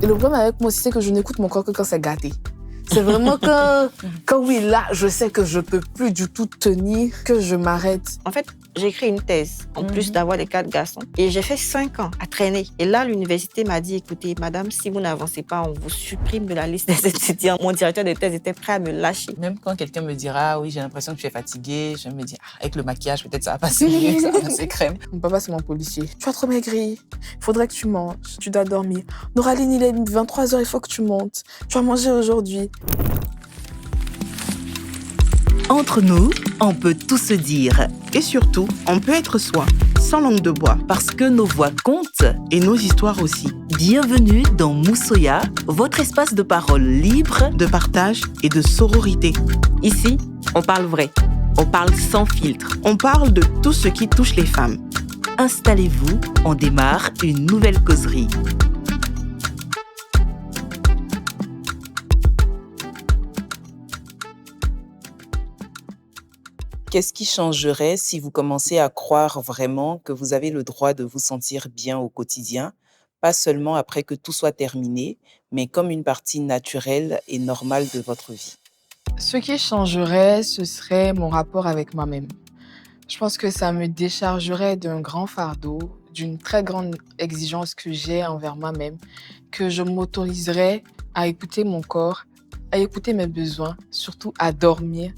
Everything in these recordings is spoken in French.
Et le problème avec moi aussi, c'est que je n'écoute mon corps que quand c'est gâté. C'est vraiment quand oui, là, je sais que je peux plus du tout tenir, que je m'arrête. En fait, j'ai écrit une thèse, en plus d'avoir les 4 garçons. Et j'ai fait 5 ans à traîner. Et là, l'université m'a dit, écoutez, madame, si vous n'avancez pas, on vous supprime de la liste des étudiants. Mon directeur de thèse était prêt à me lâcher. Même quand quelqu'un me dira, oui, j'ai l'impression que tu es fatiguée, je me dis, avec le maquillage, peut-être ça va passer mieux, ça va passer crème. Mon papa, c'est mon policier. Tu as trop maigri. Il faudrait que tu manges. Tu dois dormir. Noraline, il est 23h, il faut que tu montes. Tu vas manger aujourd'hui. Entre nous, on peut tout se dire. Et surtout, on peut être soi, sans langue de bois. Parce que nos voix comptent. Et nos histoires aussi. Bienvenue dans Moussoya, votre espace de parole libre, De partage et de sororité. Ici, on parle vrai. On parle sans filtre. On parle de tout ce qui touche les femmes. Installez-vous, on démarre une nouvelle causerie. Qu'est-ce qui changerait si vous commencez à croire vraiment que vous avez le droit de vous sentir bien au quotidien, pas seulement après que tout soit terminé, mais comme une partie naturelle et normale de votre vie? Ce qui changerait, ce serait mon rapport avec moi-même. Je pense que ça me déchargerait d'un grand fardeau, d'une très grande exigence que j'ai envers moi-même, que je m'autoriserais à écouter mon corps, à écouter mes besoins, surtout à dormir.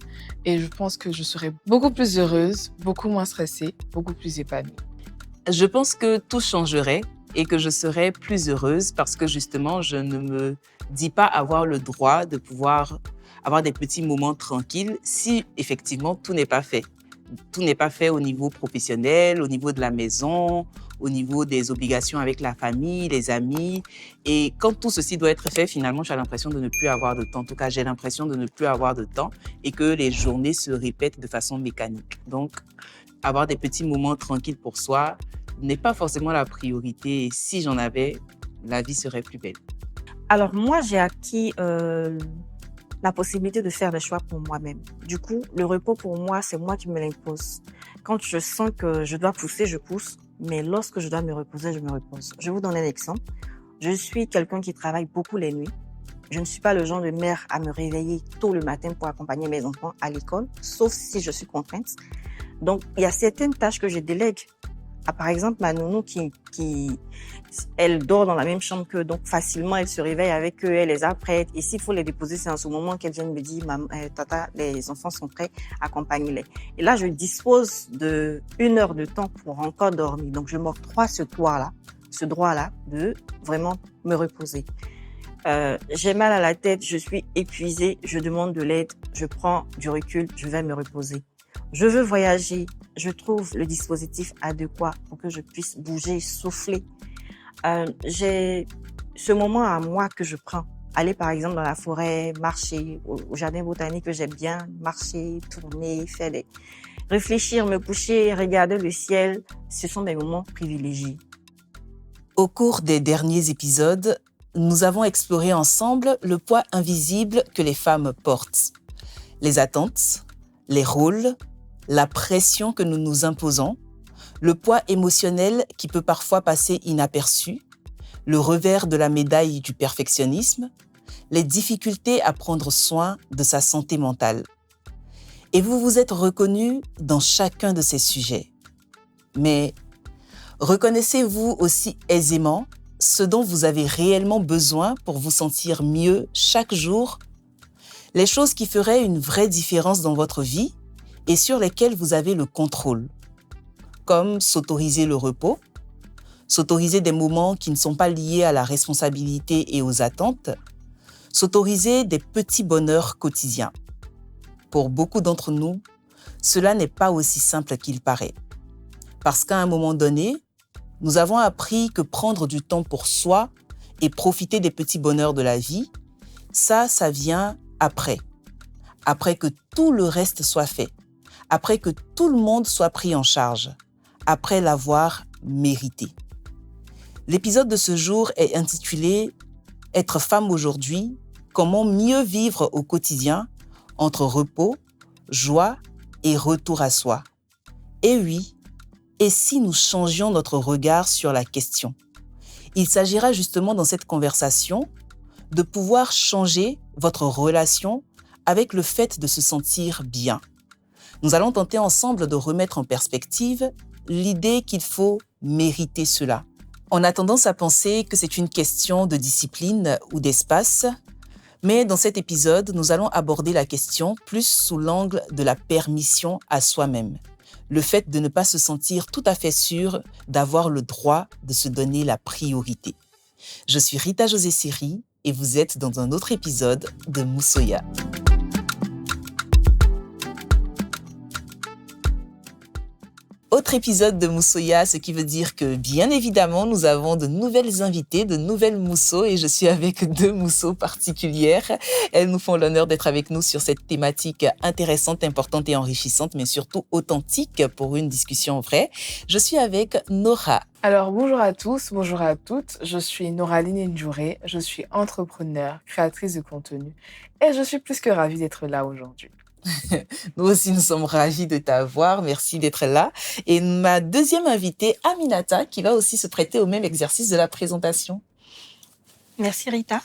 Et je pense que je serais beaucoup plus heureuse, beaucoup moins stressée, beaucoup plus épanouie. Je pense que tout changerait et que je serais plus heureuse parce que justement, je ne me dis pas avoir le droit de pouvoir avoir des petits moments tranquilles si effectivement tout n'est pas fait. Tout n'est pas fait au niveau professionnel, au niveau de la maison, au niveau des obligations avec la famille, les amis. Et quand tout ceci doit être fait, finalement, j'ai l'impression de ne plus avoir de temps. En tout cas, j'ai l'impression de ne plus avoir de temps et que les journées se répètent de façon mécanique. Donc, avoir des petits moments tranquilles pour soi n'est pas forcément la priorité. Et si j'en avais, la vie serait plus belle. Alors moi, j'ai acquis la possibilité de faire des choix pour moi-même. Du coup, le repos pour moi, c'est moi qui me l'impose. Quand je sens que je dois pousser, je pousse. Mais lorsque je dois me reposer, je me repose. Je vais vous donner un exemple. Je suis quelqu'un qui travaille beaucoup les nuits. Je ne suis pas le genre de mère à me réveiller tôt le matin pour accompagner mes enfants à l'école, sauf si je suis contrainte. Donc, il y a certaines tâches que je délègue. Par exemple, ma nounou elle dort dans la même chambre qu'eux, donc facilement elle se réveille avec eux, elle les apprête. Et s'il faut les déposer, c'est en ce moment qu'elle vient me dire, tata, les enfants sont prêts, accompagnez-les. Et là, je dispose de 1 heure de temps pour encore dormir. Donc, je m'octroie ce droit-là de vraiment me reposer. J'ai mal à la tête, je suis épuisée, je demande de l'aide, je prends du recul, je vais me reposer. Je veux voyager, je trouve le dispositif adéquat pour que je puisse bouger, souffler. J'ai ce moment à moi que je prends. Aller par exemple dans la forêt, marcher au jardin botanique que j'aime bien, marcher, tourner, réfléchir, me coucher, regarder le ciel. Ce sont mes moments privilégiés. Au cours des derniers épisodes, nous avons exploré ensemble le poids invisible que les femmes portent. Les attentes, les rôles, la pression que nous nous imposons, le poids émotionnel qui peut parfois passer inaperçu, le revers de la médaille du perfectionnisme, les difficultés à prendre soin de sa santé mentale. Et vous vous êtes reconnus dans chacun de ces sujets. Mais reconnaissez-vous aussi aisément ce dont vous avez réellement besoin pour vous sentir mieux chaque jour? Les choses qui feraient une vraie différence dans votre vie et sur lesquelles vous avez le contrôle, comme s'autoriser le repos, s'autoriser des moments qui ne sont pas liés à la responsabilité et aux attentes, s'autoriser des petits bonheurs quotidiens. Pour beaucoup d'entre nous, cela n'est pas aussi simple qu'il paraît. Parce qu'à un moment donné, nous avons appris que prendre du temps pour soi et profiter des petits bonheurs de la vie, ça vient après. Après que tout le reste soit fait. Après que tout le monde soit pris en charge. Après l'avoir mérité. L'épisode de ce jour est intitulé « Être femme aujourd'hui, comment mieux vivre au quotidien entre repos, joie et retour à soi ». Et oui, et si nous changions notre regard sur la question? Il s'agira justement dans cette conversation de pouvoir changer votre relation avec le fait de se sentir bien. Nous allons tenter ensemble de remettre en perspective l'idée qu'il faut mériter cela. On a tendance à penser que c'est une question de discipline ou d'espace, mais dans cet épisode, nous allons aborder la question plus sous l'angle de la permission à soi-même. Le fait de ne pas se sentir tout à fait sûr d'avoir le droit de se donner la priorité. Je suis Rita José Siri et vous êtes dans un autre épisode de Moussoya. Autre épisode de Moussoya, ce qui veut dire que, bien évidemment, nous avons de nouvelles invitées, de nouvelles moussos, et je suis avec 2 moussos particulières. Elles nous font l'honneur d'être avec nous sur cette thématique intéressante, importante et enrichissante, mais surtout authentique pour une discussion vraie. Je suis avec Nora. Alors, bonjour à tous, bonjour à toutes. Je suis Noraline Ndjouré, je suis entrepreneur, créatrice de contenu et je suis plus que ravie d'être là aujourd'hui. Nous aussi, nous sommes ravis de t'avoir. Merci d'être là. Et ma deuxième invitée, Aminata, qui va aussi se prêter au même exercice de la présentation. Merci Rita.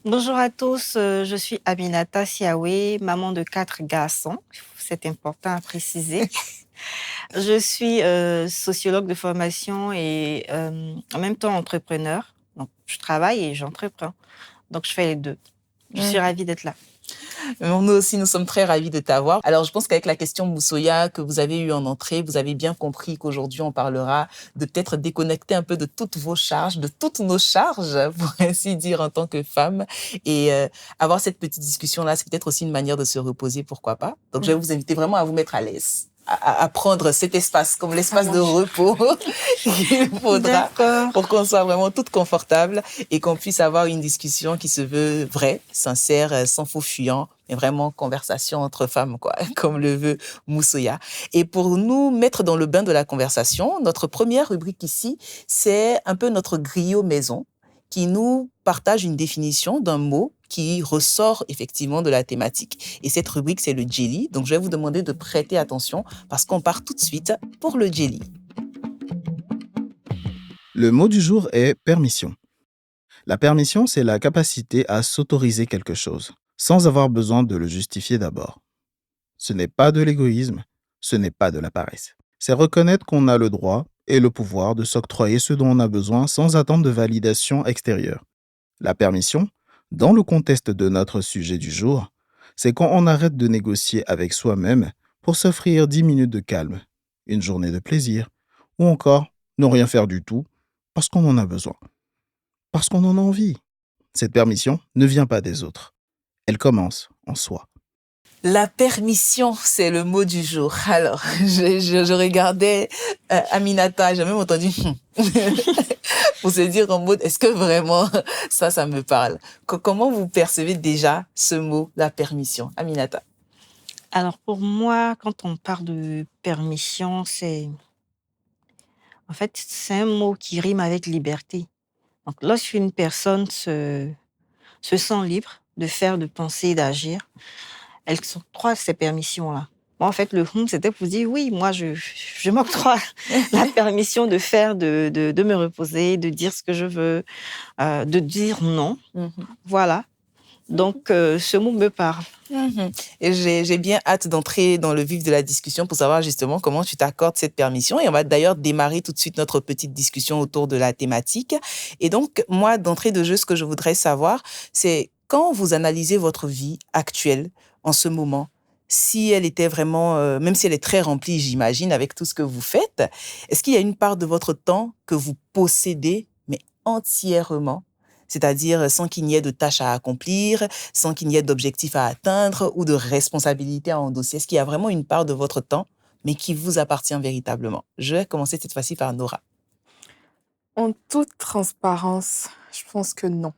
Bonjour à tous, je suis Aminata Siawe, maman de 4 garçons. C'est important à préciser. Je suis sociologue de formation et en même temps entrepreneur. Donc, je travaille et j'entreprends. Donc, je fais les deux. Je suis ravie d'être là. Nous aussi, nous sommes très ravis de t'avoir. Alors, je pense qu'avec la question Moussoya que vous avez eue en entrée, vous avez bien compris qu'aujourd'hui, on parlera de peut-être déconnecter un peu de toutes vos charges, de toutes nos charges, pour ainsi dire, en tant que femme. Et avoir cette petite discussion-là, c'est peut-être aussi une manière de se reposer, pourquoi pas. Donc, je vais vous inviter vraiment à vous mettre à l'aise. À prendre cet espace comme l'espace de repos qu'il faudra pour qu'on soit vraiment toutes confortables et qu'on puisse avoir une discussion qui se veut vraie, sincère, sans faux fuyant, mais vraiment conversation entre femmes, quoi, comme le veut Moussoya. Et pour nous mettre dans le bain de la conversation, notre première rubrique ici, c'est un peu notre griot maison qui nous partage une définition d'un mot qui ressort effectivement de la thématique. Et cette rubrique, c'est le jelly. Donc, je vais vous demander de prêter attention parce qu'on part tout de suite pour le jelly. Le mot du jour est permission. La permission, c'est la capacité à s'autoriser quelque chose, sans avoir besoin de le justifier d'abord. Ce n'est pas de l'égoïsme, ce n'est pas de la paresse. C'est reconnaître qu'on a le droit et le pouvoir de s'octroyer ce dont on a besoin sans attendre de validation extérieure. La permission, dans le contexte de notre sujet du jour, c'est quand on arrête de négocier avec soi-même pour s'offrir 10 minutes de calme, une journée de plaisir, ou encore ne rien faire du tout parce qu'on en a besoin, parce qu'on en a envie. Cette permission ne vient pas des autres. Elle commence en soi. La permission, c'est le mot du jour. Alors, je regardais Aminata, j'ai même entendu pour se dire en mode, est-ce que vraiment ça me parle? Comment vous percevez déjà ce mot, la permission, Aminata? Alors, pour moi, quand on parle de permission, c'est un mot qui rime avec liberté. Donc, lorsqu'une personne se sent libre de faire, de penser, d'agir, elle s'octroie ces permissions-là. Moi, en fait, le c'était pour dire, oui, moi, je m'octroie la permission de faire, de me reposer, de dire ce que je veux, de dire non. Voilà. Donc, ce mot me parle. Et j'ai bien hâte d'entrer dans le vif de la discussion pour savoir justement comment tu t'accordes cette permission. Et on va d'ailleurs démarrer tout de suite notre petite discussion autour de la thématique. Et donc, moi, d'entrée de jeu, ce que je voudrais savoir, c'est quand vous analysez votre vie actuelle, en ce moment, si elle était vraiment, même si elle est très remplie, j'imagine, avec tout ce que vous faites, est-ce qu'il y a une part de votre temps que vous possédez, mais entièrement, c'est-à-dire sans qu'il n'y ait de tâches à accomplir, sans qu'il n'y ait d'objectifs à atteindre ou de responsabilités à endosser? Est-ce qu'il y a vraiment une part de votre temps, mais qui vous appartient véritablement? Je vais commencer cette fois-ci par Nora. En toute transparence, je pense que non.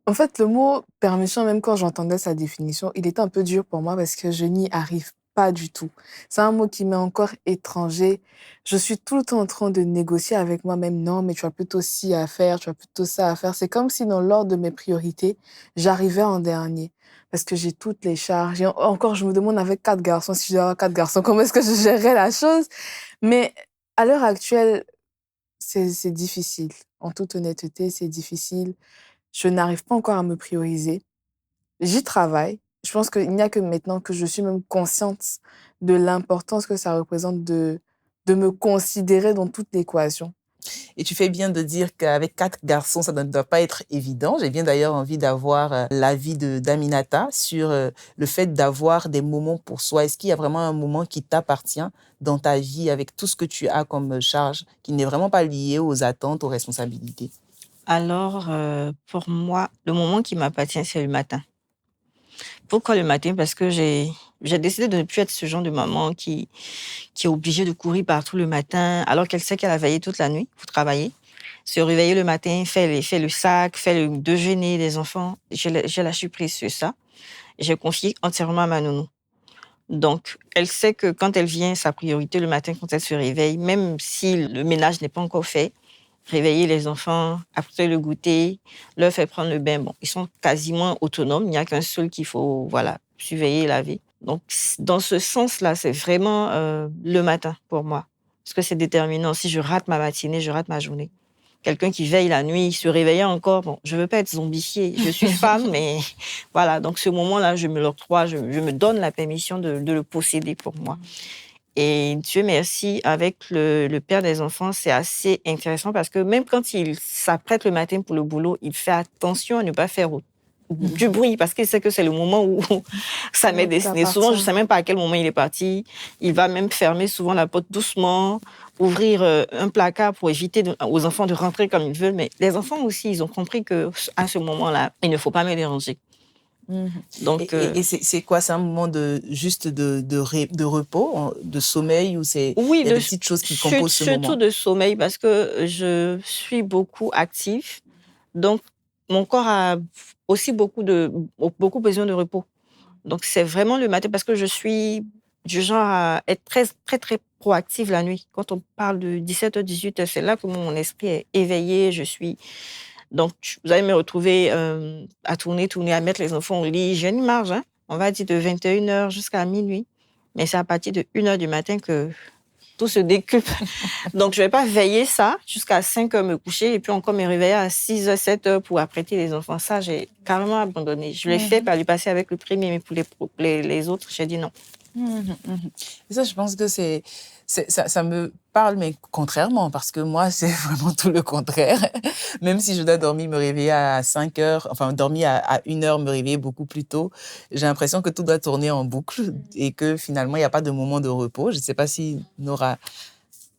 En fait, le mot permission, même quand j'entendais sa définition, il était un peu dur pour moi parce que je n'y arrive pas du tout. C'est un mot qui m'est encore étranger. Je suis tout le temps en train de négocier avec moi-même. Non, mais tu as plutôt ci à faire, tu as plutôt ça à faire. C'est comme si dans l'ordre de mes priorités, j'arrivais en dernier parce que j'ai toutes les charges. Et encore, je me demande avec 4 garçons, si je dois avoir 4 garçons, comment est-ce que je gérerais la chose? Mais à l'heure actuelle, c'est difficile. En toute honnêteté, c'est difficile. Je n'arrive pas encore à me prioriser. J'y travaille. Je pense qu'il n'y a que maintenant que je suis même consciente de l'importance que ça représente de me considérer dans toute l'équation. Et tu fais bien de dire qu'avec 4 garçons, ça ne doit pas être évident. J'ai bien d'ailleurs envie d'avoir l'avis d'Aminata sur le fait d'avoir des moments pour soi. Est-ce qu'il y a vraiment un moment qui t'appartient dans ta vie avec tout ce que tu as comme charge, qui n'est vraiment pas lié aux attentes, aux responsabilités? Alors, pour moi, le moment qui m'appartient, c'est le matin. Pourquoi le matin? Parce que j'ai décidé de ne plus être ce genre de maman qui est obligée de courir partout le matin, alors qu'elle sait qu'elle a veillé toute la nuit pour travailler. Se réveiller le matin, faire le sac, faire le déjeuner des enfants. J'ai lâché prise sur ça. J'ai confié entièrement à ma nounou. Donc, elle sait que quand elle vient, sa priorité le matin, quand elle se réveille, même si le ménage n'est pas encore fait, réveiller les enfants, apporter le goûter, leur faire prendre le bain. Bon, ils sont quasiment autonomes. Il n'y a qu'un seul qu'il faut, voilà, surveiller et laver. Donc, dans ce sens-là, c'est vraiment le matin pour moi. Parce que c'est déterminant. Si je rate ma matinée, je rate ma journée. Quelqu'un qui veille la nuit, se réveiller encore, bon, je veux pas être zombifiée. Je suis femme, mais voilà. Donc, ce moment-là, je me l'octroie, je me donne la permission de le posséder pour moi. Et Dieu merci, avec le père des enfants, c'est assez intéressant parce que même quand il s'apprête le matin pour le boulot, il fait attention à ne pas faire du bruit parce qu'il sait que c'est le moment où ça m'est destiné. Souvent, je ne sais même pas à quel moment il est parti. Il va même fermer souvent la porte doucement, ouvrir un placard pour éviter aux enfants de rentrer comme ils veulent. Mais les enfants aussi, ils ont compris qu'à ce moment-là, il ne faut pas me déranger. Donc, et c'est quoi? C'est un moment juste de repos, de sommeil, ou oui, il y a des petites choses qui composent ce moment? Surtout de sommeil parce que je suis beaucoup active. Donc, mon corps a aussi beaucoup besoin de repos. Donc, c'est vraiment le matin parce que je suis du genre à être très, très, très proactive la nuit. Quand on parle de 17h, 18h, c'est là que mon esprit est éveillé. Donc, vous allez me retrouver à tourner, à mettre les enfants au lit. J'ai une marge, hein, on va dire de 21h jusqu'à minuit. Mais c'est à partir de 1h du matin que tout se décupe. Donc, je ne vais pas veiller ça jusqu'à 5h me coucher et puis encore me réveiller à 6h, 7h pour apprêter les enfants. Ça, j'ai carrément abandonné. Je l'ai fait par lui passer avec le premier, mais pour les autres, j'ai dit non. Et ça, je pense que ça me parle, mais contrairement, parce que moi, c'est vraiment tout le contraire. Même si je dois dormir, me réveiller à 5h, enfin, dormir à 1h, me réveiller beaucoup plus tôt, j'ai l'impression que tout doit tourner en boucle et que finalement, il n'y a pas de moment de repos. Je ne sais pas si Nora...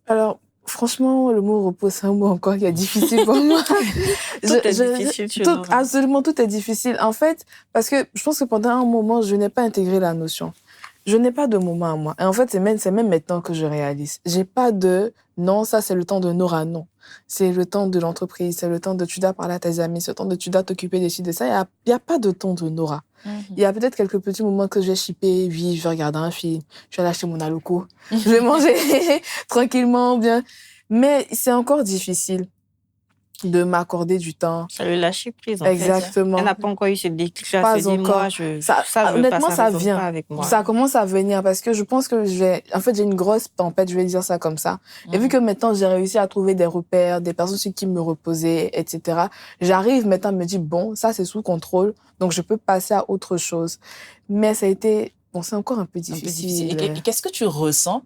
Alors, franchement, le mot repos, c'est un mot encore qui est difficile pour moi. Tout est difficile chez Nora. Absolument, tout est difficile. En fait, parce que je pense que pendant un moment, je n'ai pas intégré la notion. Je n'ai pas de moment à moi. Et en fait, c'est même maintenant que je réalise. J'ai pas de non, ça c'est le temps de Nora, non. C'est le temps de l'entreprise, c'est le temps de tu dois parler à tes amis, c'est le temps de tu dois t'occuper de ci, de ça. Il y a pas de temps de Nora. Il y a peut-être quelques petits moments que je vais shipper. Oui, je vais regarder un film, je vais acheter mon aloco, je vais manger tranquillement, bien. Mais c'est encore difficile de m'accorder du temps. Ça le lâcher prise, en Exactement. fait. Elle n'a pas encore eu ce déclic-là. Pas Elle se dit, encore. moi, Honnêtement, ça résonne vient. pas avec moi. Ça commence à venir parce que je pense que en fait, j'ai une grosse tempête, je vais dire ça comme ça. Et vu que maintenant, j'ai réussi à trouver des repères, des personnes sur qui me reposer, etc., j'arrive maintenant à me dire, bon, ça, c'est sous contrôle, donc je peux passer à autre chose. Mais ça a été, bon, c'est encore un peu difficile. Et qu'est-ce que tu ressens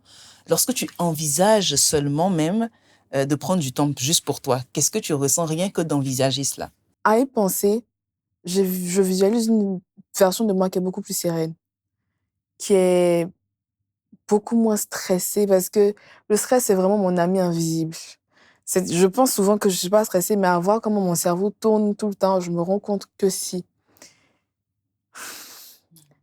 lorsque tu envisages seulement même de prendre du temps juste pour toi? Qu'est-ce que tu ressens rien que d'envisager cela? À y penser, je visualise une version de moi qui est beaucoup plus sereine, qui est beaucoup moins stressée, parce que le stress, c'est vraiment mon ami invisible. Je pense souvent que je ne suis pas stressée, mais à voir comment mon cerveau tourne tout le temps, je me rends compte que si.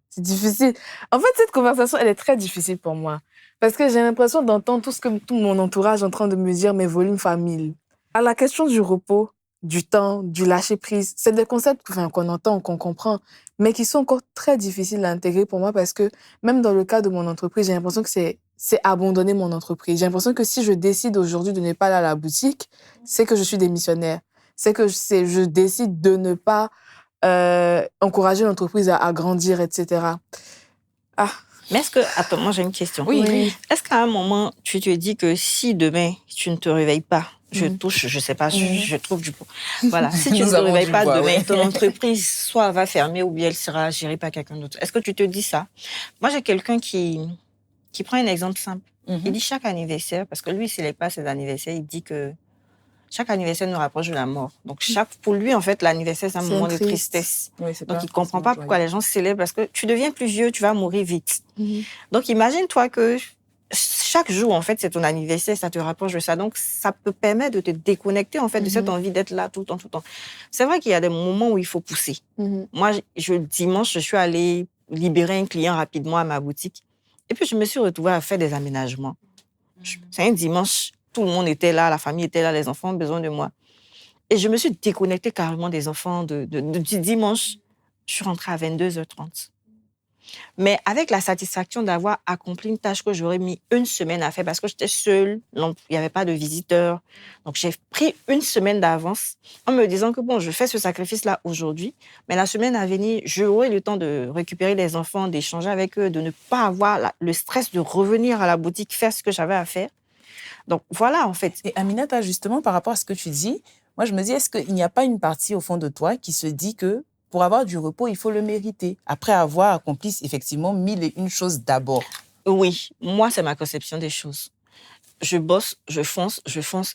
C'est difficile. En fait, cette conversation, elle est très difficile pour moi. Parce que j'ai l'impression d'entendre tout mon entourage en train de me dire mes volumes famille. À la question du repos, du temps, du lâcher-prise, c'est des concepts qu'on entend, qu'on comprend, mais qui sont encore très difficiles à intégrer pour moi parce que même dans le cas de mon entreprise, j'ai l'impression que c'est abandonner mon entreprise. J'ai l'impression que si je décide aujourd'hui de ne pas aller à la boutique, c'est que je suis démissionnaire. C'est que je décide de ne pas encourager l'entreprise à grandir, etc. Ah. Mais attends, moi j'ai une question. Oui. Est-ce qu'à un moment, tu te dis que si demain, tu ne te réveilles pas, Je touche, je sais pas, je trouve du bon. Voilà. Si tu Nous ne te avons réveilles du pas bois, demain, ouais. ton entreprise, soit elle va fermer ou bien elle sera gérée par quelqu'un d'autre. Est-ce que tu te dis ça? Moi, j'ai quelqu'un qui prend un exemple simple. Il dit chaque anniversaire, parce que lui, s'il n'est pas à ses anniversaires, il dit que chaque anniversaire nous rapproche de la mort. Donc, pour lui, en fait, l'anniversaire, c'est un moment de tristesse. Oui, c'est Donc, pas il ne comprend forcément pas joyeux. pourquoi les gens célèbrent, parce que tu deviens plus vieux, tu vas mourir vite. Donc, imagine-toi que chaque jour, en fait, c'est ton anniversaire, ça te rapproche de ça. Donc, ça peut permettre de te déconnecter, en fait, de cette envie d'être là tout le temps, tout le temps. C'est vrai qu'il y a des moments où il faut pousser. Moi, dimanche, je suis allée libérer un client rapidement à ma boutique. Et puis, je me suis retrouvée à faire des aménagements. C'est un dimanche, tout le monde était là, la famille était là, les enfants ont besoin de moi. Et je me suis déconnectée carrément des enfants du dimanche. Je suis rentrée à 22h30. Mais avec la satisfaction d'avoir accompli une tâche que j'aurais mis une semaine à faire parce que j'étais seule, donc il n'y avait pas de visiteurs. Donc, j'ai pris une semaine d'avance en me disant que bon, je fais ce sacrifice-là aujourd'hui, mais la semaine à venir, j'aurai le temps de récupérer les enfants, d'échanger avec eux, de ne pas avoir le stress de revenir à la boutique, faire ce que j'avais à faire. Donc, voilà, en fait. Et Aminata, justement, par rapport à ce que tu dis, moi, je me dis, est-ce qu'il n'y a pas une partie au fond de toi qui se dit que pour avoir du repos, il faut le mériter, après avoir accompli effectivement 1001 choses d'abord? Oui, moi, c'est ma conception des choses. Je bosse, je fonce,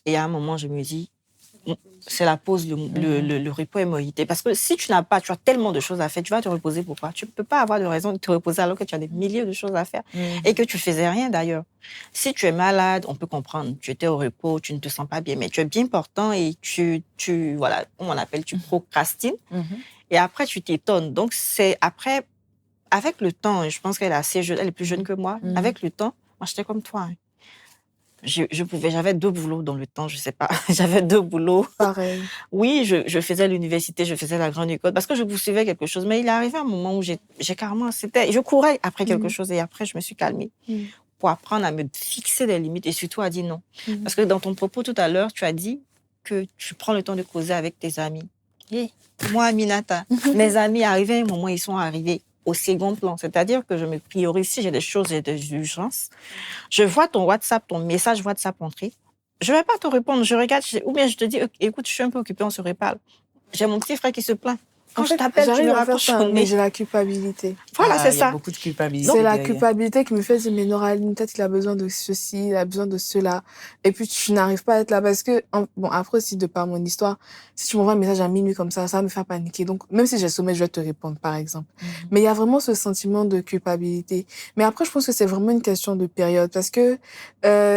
et à un moment, je me dis, c'est la pause, le repos est mérité. Parce que si tu as tellement de choses à faire, tu vas te reposer pourquoi? Tu ne peux pas avoir de raison de te reposer alors que tu as des milliers de choses à faire et que tu ne faisais rien d'ailleurs. Si tu es malade, on peut comprendre. Tu étais au repos, tu ne te sens pas bien, mais tu es bien portant et voilà, comment on appelle, tu procrastines. Et après, tu t'étonnes. Donc, c'est après, avec le temps, je pense qu'elle est assez jeune, elle est plus jeune que moi. Avec le temps, moi, j'étais comme toi. J'avais 2 boulots dans le temps, je sais pas. J'avais 2 boulots. Pareil. Oui, je faisais l'université, je faisais la grande école parce que je poursuivais quelque chose. Mais il est arrivé un moment où j'ai carrément, je courais après quelque chose et après, je me suis calmée pour apprendre à me fixer des limites et surtout à dire non. Parce que dans ton propos tout à l'heure, tu as dit que tu prends le temps de causer avec tes amis. Moi, Aminata, mes amis arrivaient à un moment, ils sont arrivés au second plan. C'est-à-dire que je me priorise. Si j'ai des choses, j'ai des urgences. Je vois ton WhatsApp, ton message WhatsApp entrer. Je ne vais pas te répondre. Je regarde, ou bien je te dis, écoute, je suis un peu occupée, on se reparle. J'ai mon petit frère qui se plaint. Quand je t'appelle, tu me j'arrive à faire rapproches ça, au mais nez. j'ai la culpabilité. Voilà, c'est Il y a ça. beaucoup de culpabilité. C'est la derrière. culpabilité qui me fait dire, mais Noraline, peut-être qu'il a besoin de ceci, il a besoin de cela. Et puis, tu n'arrives pas à être là parce que, bon, après aussi, de par mon histoire, si tu m'envoies un message à minuit comme ça va me faire paniquer. Donc, même si j'ai sommeil, je vais te répondre, par exemple. Mais il y a vraiment ce sentiment de culpabilité. Mais après, je pense que c'est vraiment une question de période parce que,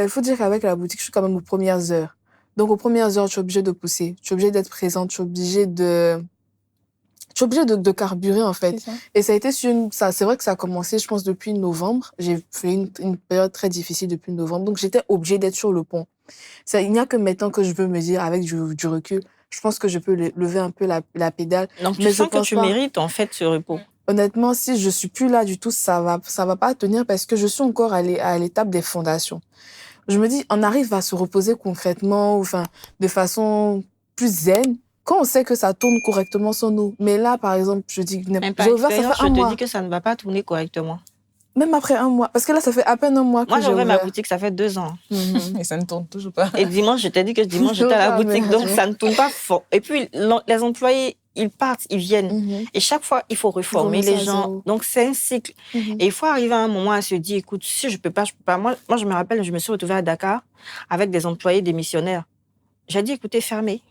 faut dire qu'avec la boutique, je suis quand même aux premières heures. Donc, aux premières heures, tu es obligé de pousser, tu es obligé d'être présente, tu es obligé de carburer, en fait. Et ça a été c'est vrai que ça a commencé, je pense, depuis novembre. J'ai fait une période très difficile depuis novembre. Donc, j'étais obligée d'être sur le pont. Il n'y a que maintenant que je veux me dire, avec du recul, je pense que je peux lever un peu la pédale. Donc, mais tu je sens que pense tu pas. mérites, en fait, ce repos. Honnêtement, si je suis plus là du tout, ça va pas tenir parce que je suis encore à l'étape des fondations. Je me dis, on arrive à se reposer concrètement, enfin, de façon plus zen, quand on sait que ça tourne correctement sans nous. Mais là, par exemple, je dis, Même par j'ai ouvert, ça expérience, fait un je te mois. dis que ça ne va pas tourner correctement. Même après un mois. Parce que là, ça fait à peine un mois que Moi, j'ai j'ai ouvert ma ouvert. boutique, ça fait 2 ans. Et ça ne tourne toujours pas. Et dimanche, je t'ai dit que dimanche, j'étais à la boutique, donc ça ne tourne pas fort. Et puis, les employés, ils partent, ils viennent. Et chaque fois, il faut reformer les gens. Donc, c'est un cycle. Et il faut arriver à un moment à se dire, écoute, si je peux pas, je peux pas. Moi, je me rappelle, je me suis retrouvée à Dakar avec des employés démissionnaires. J'ai dit, écoutez, fermez.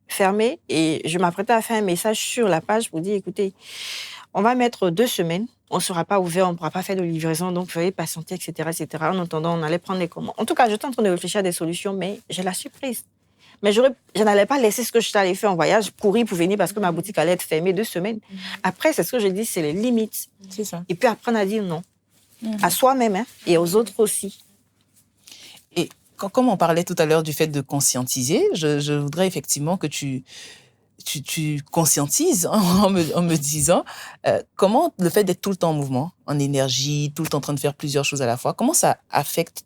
Fermez. Et je m'apprêtais à faire un message sur la page pour dire, écoutez, on va mettre 2 semaines. On ne sera pas ouvert, on ne pourra pas faire de livraison, donc veuillez patienter, etc., etc. En attendant, on allait prendre les commandes. En tout cas, j'étais en train de réfléchir à des solutions, mais j'ai la surprise. Mais je n'allais pas laisser ce que je t'allais faire en voyage, courir pour venir parce que ma boutique allait être fermée 2 semaines. Après, c'est ce que je dis, c'est les limites. C'est ça. Et puis apprendre à dire non. À soi-même et aux autres aussi. Et comme on parlait tout à l'heure du fait de conscientiser, je voudrais effectivement que tu conscientises en me disant comment le fait d'être tout le temps en mouvement, en énergie, tout le temps en train de faire plusieurs choses à la fois, comment ça impacte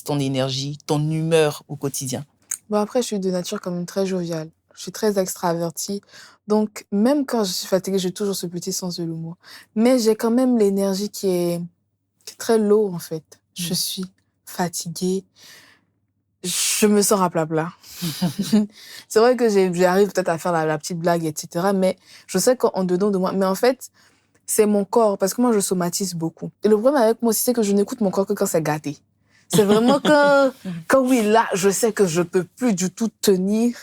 ton énergie, ton humeur au quotidien? Bon, après, je suis de nature quand même très joviale. Je suis très extravertie. Donc, même quand je suis fatiguée, j'ai toujours ce petit sens de l'humour. Mais j'ai quand même l'énergie qui est très low, en fait. Je suis fatiguée. je me sens à plat. C'est vrai que j'arrive peut-être à faire la petite blague, etc. Mais je sais qu'en dedans de moi... Mais en fait, c'est mon corps, parce que moi, je somatise beaucoup. Et le problème avec moi aussi, c'est que je n'écoute mon corps que quand c'est gâté. C'est vraiment quand oui, là, je sais que je peux plus du tout tenir,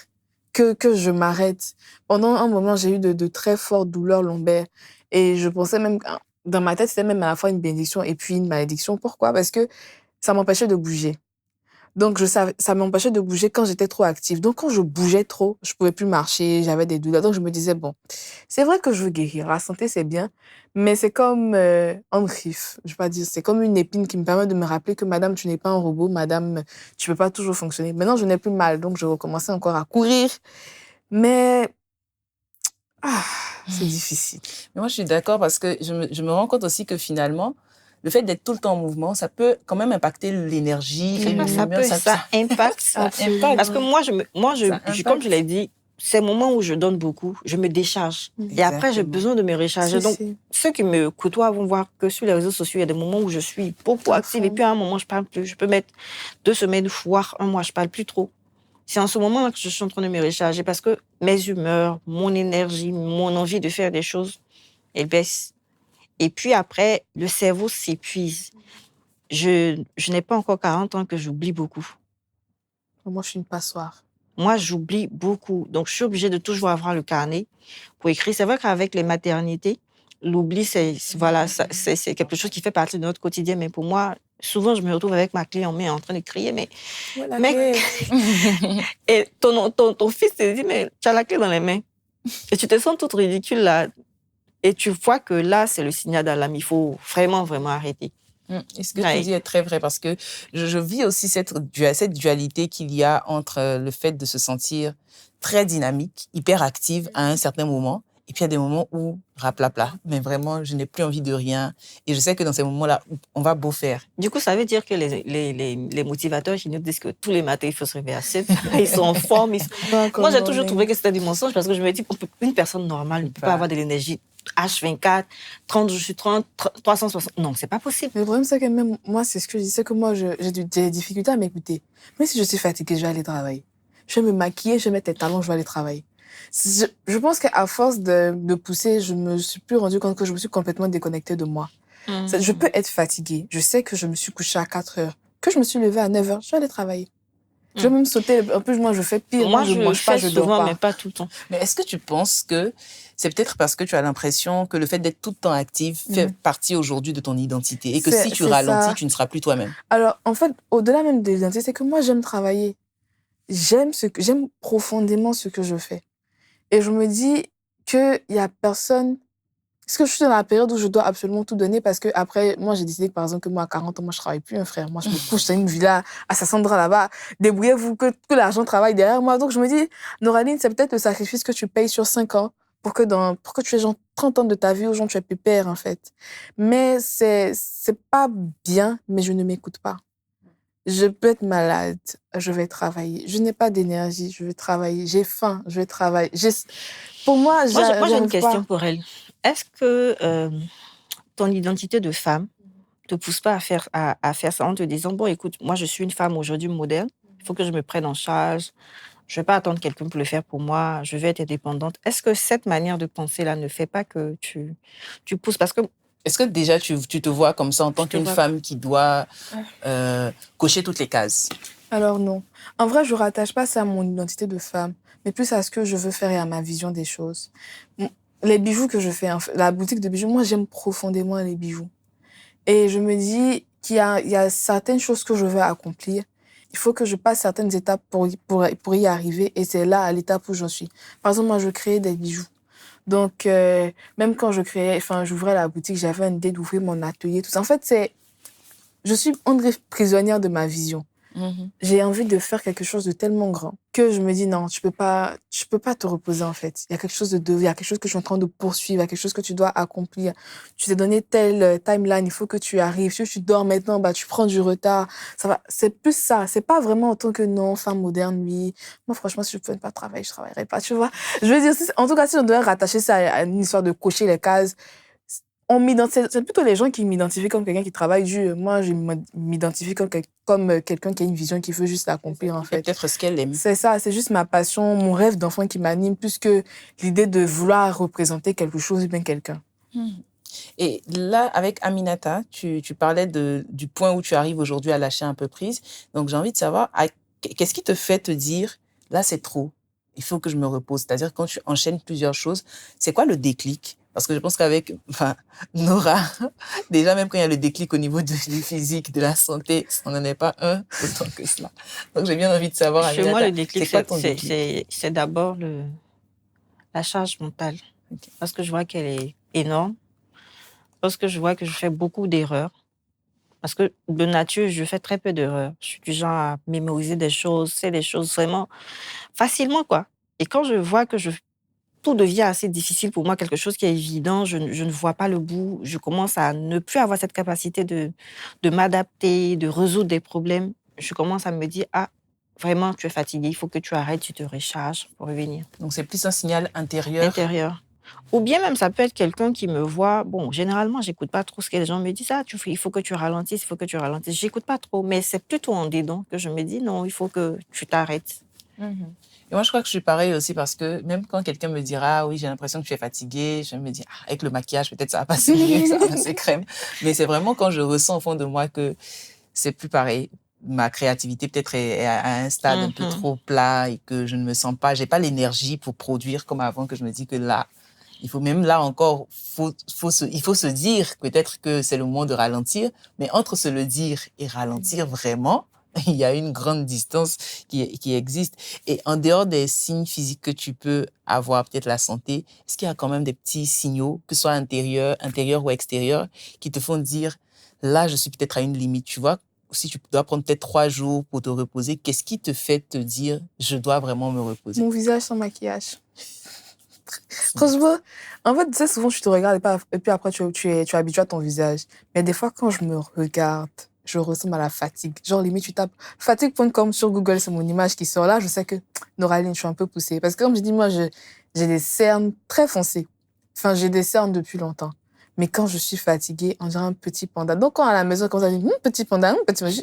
que je m'arrête. Pendant un moment, j'ai eu de très fortes douleurs lombaires. Et je pensais même, dans ma tête, c'était même à la fois une bénédiction et puis une malédiction. Pourquoi? Parce que ça m'empêchait de bouger. Donc, ça m'empêchait de bouger quand j'étais trop active. Donc, quand je bougeais trop, je pouvais plus marcher, j'avais des douleurs. Donc, je me disais, bon, c'est vrai que je veux guérir. La santé, c'est bien. Mais c'est comme un griffe. Je vais pas dire, c'est comme une épine qui me permet de me rappeler que madame, tu n'es pas un robot. Madame, tu peux pas toujours fonctionner. Maintenant, je n'ai plus mal. Donc, je recommençais encore à courir. Mais, ah, c'est difficile. Mais moi, je suis d'accord parce que je me rends compte aussi que finalement, le fait d'être tout le temps en mouvement, ça peut quand même impacter l'énergie et Ça l'humeur. impacte. Ça Absolument. impacte. Parce que moi, Ça comme je impacte. l'ai dit, c'est le moment où je donne beaucoup, je me décharge. Et après, j'ai Exactement. besoin de me recharger. Donc, Si. ceux qui me côtoient vont voir que sur les réseaux sociaux, il y a des moments où je suis beaucoup À active. fond. Et puis, à un moment, je parle plus. Je peux mettre 2 semaines, voire un mois, je parle plus trop. C'est en ce moment-là que je suis en train de me recharger parce que mes humeurs, mon énergie, mon envie de faire des choses, elles baissent. Et puis après, le cerveau s'épuise. Je n'ai pas encore 40 ans que j'oublie beaucoup. Moi, je suis une passoire. Moi, j'oublie beaucoup. Donc, je suis obligée de toujours avoir le carnet pour écrire. C'est vrai qu'avec les maternités, l'oubli, voilà, c'est quelque chose qui fait partie de notre quotidien. Mais pour moi, souvent, je me retrouve avec ma clé en main en train de crier. Mais, Ouais, la mec, clé. et ton fils te dit, mais tu as la clé dans les mains. Et tu te sens toute ridicule là. Et tu vois que là, c'est le signal d'alarme. Il faut vraiment, vraiment arrêter. Et ce que tu dis est très vrai parce que je vis aussi cette dualité qu'il y a entre le fait de se sentir très dynamique, hyper active à un certain moment, et puis il y a des moments où raplapla, mais vraiment je n'ai plus envie de rien. Et je sais que dans ces moments-là, on va beau faire. Du coup, ça veut dire que les motivateurs qui nous disent que tous les matins, il faut se réveiller à 7, ils sont en forme. Moi, j'ai toujours trouvé que c'était du mensonge parce que je me dis qu'une personne normale ne peut pas avoir de l'énergie H24, 30 jours sur 30, 360. Non, c'est pas possible. Mais le problème, c'est que même moi, c'est ce que je dis, c'est que moi, j'ai des difficultés à m'écouter. Même si je suis fatiguée, je vais aller travailler. Je vais me maquiller, je vais mettre les talons, je vais aller travailler. Je pense qu'à force de pousser, je me suis plus rendu compte que je me suis complètement déconnectée de moi. Je peux être fatiguée. Je sais que je me suis couchée à 4 heures, que je me suis levée à 9 heures, je vais aller travailler. Je vais même sauter. En plus, moi, je fais pire. Moi, je je mange pas, fais je dors souvent, pas. mais pas tout le temps. Mais est-ce que tu penses que c'est peut-être parce que tu as l'impression que le fait d'être tout le temps active fait partie aujourd'hui de ton identité et que si tu ralentis, ça. tu ne seras plus toi-même? Alors, en fait, au-delà même de l'identité, c'est que moi, j'aime travailler. J'aime profondément ce que je fais. Et je me dis qu'il y a personne... Parce que je suis dans la période où je dois absolument tout donner parce que après, moi, j'ai décidé que, par exemple, que moi, à 40 ans, moi, je travaille plus, un frère. Moi, je me couche dans une villa à Sassandra là-bas. Débrouillez-vous que l'argent travaille derrière moi. Donc, je me dis, Noraline, c'est peut-être le sacrifice que tu payes sur 5 ans pour que tu aies genre 30 ans de ta vie, aux gens, tu es pépère, en fait. Mais c'est pas bien, mais je ne m'écoute pas. Je peux être malade, je vais travailler. Je n'ai pas d'énergie, je vais travailler. J'ai faim, je vais travailler. Pour moi, Moi, j'ai une question pas. pour elle. Est-ce que ton identité de femme te pousse pas à faire ça en te disant, bon, écoute, moi, je suis une femme aujourd'hui moderne, il faut que je me prenne en charge, je vais pas attendre quelqu'un pour le faire pour moi, je vais être indépendante. Est-ce que cette manière de penser-là ne fait pas que tu pousses? Parce que Est-ce que déjà tu te vois comme ça en tant qu'une vois. femme qui doit cocher toutes les cases? Alors non. En vrai, je rattache pas ça à mon identité de femme, mais plus à ce que je veux faire et à ma vision des choses. Les bijoux que je fais, la boutique de bijoux, moi, j'aime profondément les bijoux. Et je me dis qu'il y a certaines choses que je veux accomplir. Il faut que je passe certaines étapes pour y arriver. Et c'est là, à l'étape où j'en suis. Par exemple, moi, je créais des bijoux. Donc, même quand j'ouvrais la boutique, j'avais une idée d'ouvrir mon atelier, tout ça. En fait, je suis prisonnière de ma vision. J'ai envie de faire quelque chose de tellement grand que je me dis non, tu peux pas te reposer en fait. Il y a quelque chose il y a quelque chose que je suis en train de poursuivre, il y a quelque chose que tu dois accomplir. Tu t'es donné telle timeline, il faut que tu arrives. Si tu dors maintenant, tu prends du retard. Ça va, c'est plus ça. C'est pas vraiment en tant que non, femme moderne, oui. Moi, franchement, si je pouvais pas travailler, je travaillerais pas, tu vois. Je veux dire, en tout cas, si on devait rattacher ça à une histoire de cocher les cases, c'est plutôt les gens qui m'identifient comme quelqu'un qui travaille dur. Moi, je m'identifie comme quelqu'un qui a une vision qui veut juste l'accomplir, en Et fait. peut-être ce qu'elle aime. C'est ça, c'est juste ma passion, mon rêve d'enfant qui m'anime, plus que l'idée de vouloir représenter quelque chose ou bien quelqu'un. Et là, avec Aminata, tu parlais du point où tu arrives aujourd'hui à lâcher un peu prise. Donc, j'ai envie de savoir, qu'est-ce qui te fait te dire, là, c'est trop, il faut que je me repose. C'est-à-dire, quand tu enchaînes plusieurs choses, c'est quoi le déclic? Parce que je pense qu'avec Nora, déjà, même quand il y a le déclic au niveau du physique, de la santé, on n'en est pas un autant que cela. Donc, j'ai bien envie de savoir, Chez moi, Aminata, le déclic, c'est quoi ton déclic? c'est d'abord la charge mentale. Ok. Parce que je vois qu'elle est énorme. Parce que je vois que je fais beaucoup d'erreurs. Parce que de nature, je fais très peu d'erreurs. Je suis du genre à mémoriser des choses, c'est des choses vraiment facilement, quoi. Et quand je vois que tout devient assez difficile pour moi, quelque chose qui est évident, je ne vois pas le bout, je commence à ne plus avoir cette capacité de m'adapter, de résoudre des problèmes. Je commence à me dire, ah, vraiment, tu es fatigué, il faut que tu arrêtes, tu te recharges pour revenir. Donc, c'est plus un signal intérieur. Intérieur. Ou bien même, ça peut être quelqu'un qui me voit. Bon, généralement, j'écoute pas trop ce que les gens me disent. Ah, il faut que tu ralentisses, il faut que tu ralentisses. J'écoute pas trop, mais c'est plutôt en dedans que je me dis non, il faut que tu t'arrêtes. Et moi, je crois que je suis pareil aussi parce que même quand quelqu'un me dira, ah oui, j'ai l'impression que tu es fatiguée, je me dis, ah, avec le maquillage, peut-être ça va passer mieux, ça va passer crème. Mais c'est vraiment quand je ressens au fond de moi que c'est plus pareil. Ma créativité peut-être est à un stade un peu trop plat et que je ne me sens pas, j'ai pas l'énergie pour produire comme avant, que je me dis que là, il faut même là encore, il faut se dire peut-être que c'est le moment de ralentir, mais entre se le dire et ralentir vraiment, il y a une grande distance qui existe. Et en dehors des signes physiques que tu peux avoir, peut-être la santé, est-ce qu'il y a quand même des petits signaux, que ce soit intérieurs ou extérieurs, qui te font dire, là, je suis peut-être à une limite, tu vois? Si tu dois prendre peut-être 3 jours pour te reposer, qu'est-ce qui te fait te dire, je dois vraiment me reposer? Mon visage sans maquillage. Franchement, en fait, tu sais, souvent, tu te regardes et puis après, tu es habitué à ton visage. Mais des fois, quand je me regarde, je ressemble à la fatigue. Genre, limite, tu tapes fatigue.com sur Google, c'est mon image qui sort là. Je sais que, Noraline, je suis un peu poussée. Parce que, comme je dis, moi, j'ai des cernes très foncées. Enfin, j'ai des cernes depuis longtemps. Mais quand je suis fatiguée, on dirait un petit panda. Donc, quand à la maison, quand ça dit, petit panda, petit panda,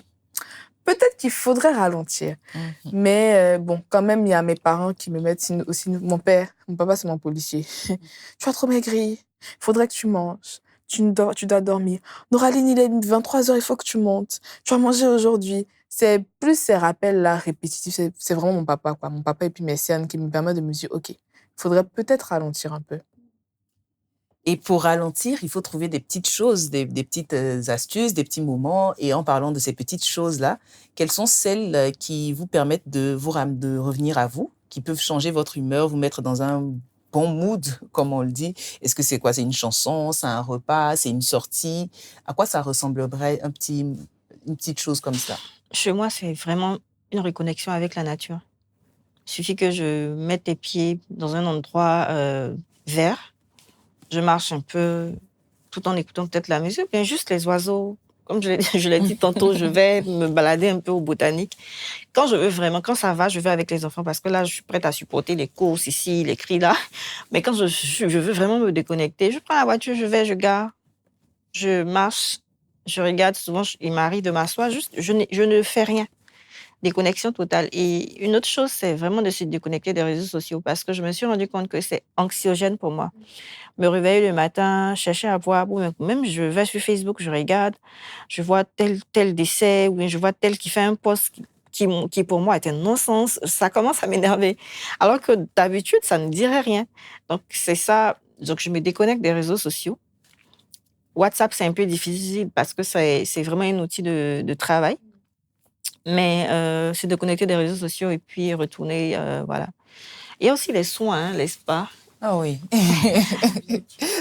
peut-être qu'il faudrait ralentir. Mais bon, quand même, il y a mes parents qui me mettent aussi. Mon papa, c'est mon policier. Tu as trop maigri. Il faudrait que tu manges. Tu dois dormir. Noraline, il est 23h, il faut que tu montes. Tu as mangé aujourd'hui. C'est plus ces rappels-là répétitifs. C'est vraiment mon papa, quoi. Mon papa et puis mes cernes qui me permettent de me dire, OK, il faudrait peut-être ralentir un peu. Et pour ralentir, il faut trouver des petites choses, des petites astuces, des petits moments. Et en parlant de ces petites choses-là, quelles sont celles qui vous permettent de revenir à vous, qui peuvent changer votre humeur, vous mettre dans un bon mood, comme on le dit? Est-ce que c'est quoi? C'est une chanson, c'est un repas, c'est une sortie? À quoi ça ressemblerait une petite chose comme ça? Chez moi, c'est vraiment une reconnexion avec la nature. Il suffit que je mette les pieds dans un endroit vert. Je marche un peu tout en écoutant peut-être la musique, bien juste les oiseaux. Comme je l'ai dit tantôt, je vais me balader un peu au botanique. Quand je veux vraiment, quand ça va, je vais avec les enfants parce que là, je suis prête à supporter les courses ici, les cris là. Mais quand je veux vraiment me déconnecter, je prends la voiture, je gare, je marche, je regarde. Souvent, il m'arrive de m'asseoir, juste, je ne fais rien. Déconnexion totale. Et une autre chose, c'est vraiment de se déconnecter des réseaux sociaux parce que je me suis rendu compte que c'est anxiogène pour moi. Me réveiller le matin, chercher à voir, bon, même je vais sur Facebook, je regarde, je vois tel décès, ou bien je vois tel qui fait un post qui pour moi est un non-sens, ça commence à m'énerver. Alors que d'habitude, ça ne dirait rien. Donc, c'est ça. Donc, je me déconnecte des réseaux sociaux. WhatsApp, c'est un peu difficile parce que c'est vraiment un outil de travail. Mais c'est de connecter des réseaux sociaux et puis retourner, voilà. Il y a aussi les soins, hein, les spas. Ah oui,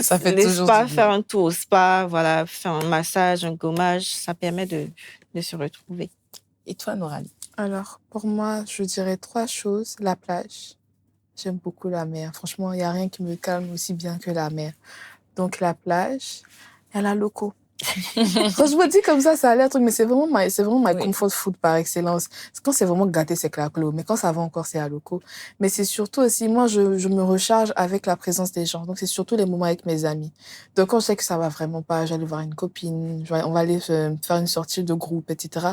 ça fait Les toujours spas, du faire bien. un tour au spa, voilà, faire un massage, un gommage, ça permet de se retrouver. Et toi, Noralie? Alors, pour moi, je dirais 3 choses. La plage. J'aime beaucoup la mer. Franchement, il n'y a rien qui me calme aussi bien que la mer. Donc, la plage. Il y a la loco. Franchement, dit comme ça a l'air truc, mais c'est vraiment my Oui. comfort food par excellence. Quand c'est vraiment gâté, c'est Claclo. Mais quand ça va encore, c'est Aloco. Mais c'est surtout aussi, moi, je me recharge avec la présence des gens. Donc, c'est surtout les moments avec mes amis. Donc, quand je sais que ça va vraiment pas, j'allais voir une copine, on va aller faire une sortie de groupe, etc.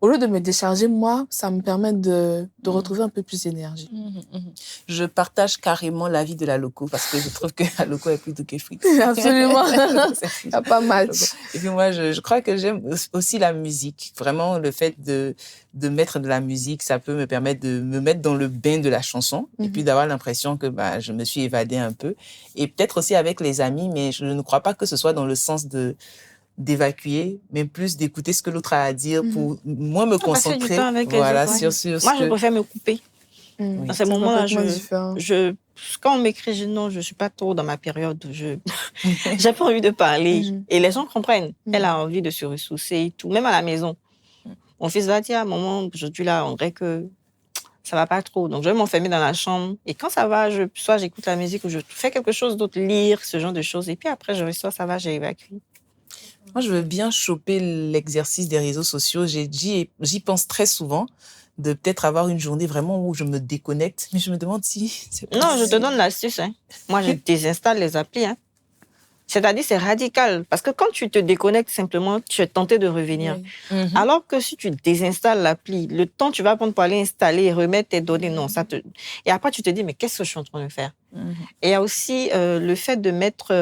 Au lieu de me décharger, moi, ça me permet de retrouver un peu plus d'énergie. Je partage carrément l'avis de la loco parce que je trouve que la loco est plutôt que frites. Absolument. C'est Il n'y a pas match. Et puis moi, je crois que j'aime aussi la musique. Vraiment, le fait de mettre de la musique, ça peut me permettre de me mettre dans le bain de la chanson et puis d'avoir l'impression que je me suis évadée un peu. Et peut-être aussi avec les amis, mais je ne crois pas que ce soit dans le sens d'évacuer, mais plus d'écouter ce que l'autre a à dire pour moi me Passer du concentrer temps avec les autres, ouais. sur Moi, ce je que... préfère me couper. Dans ces moments-là, quand on m'écrit, non, je suis pas trop dans ma période. J'ai pas envie de parler. Et les gens comprennent. Elle a envie de se ressourcer et tout, même à la maison. Mon fils va dire, maman, aujourd'hui là, on dirait que ça va pas trop. Donc je vais m'enfermer dans la chambre. Et quand ça va, soit j'écoute la musique ou je fais quelque chose d'autre, lire, ce genre de choses. Et puis après, je ressors, ça va, j'ai évacué. Moi, je veux bien choper l'exercice des réseaux sociaux. J'y pense très souvent de peut-être avoir une journée vraiment où je me déconnecte. Mais je me demande si... Non, je te donne l'astuce. Hein. Moi, je désinstalle les applis. Hein. C'est-à-dire, c'est radical. Parce que quand tu te déconnectes simplement, tu es tenté de revenir. Oui. Alors que si tu désinstalles l'appli, le temps que tu vas prendre pour aller installer et remettre tes données, non, ça te... Et après, tu te dis, mais qu'est-ce que je suis en train de faire? Et il y a aussi le fait de mettre...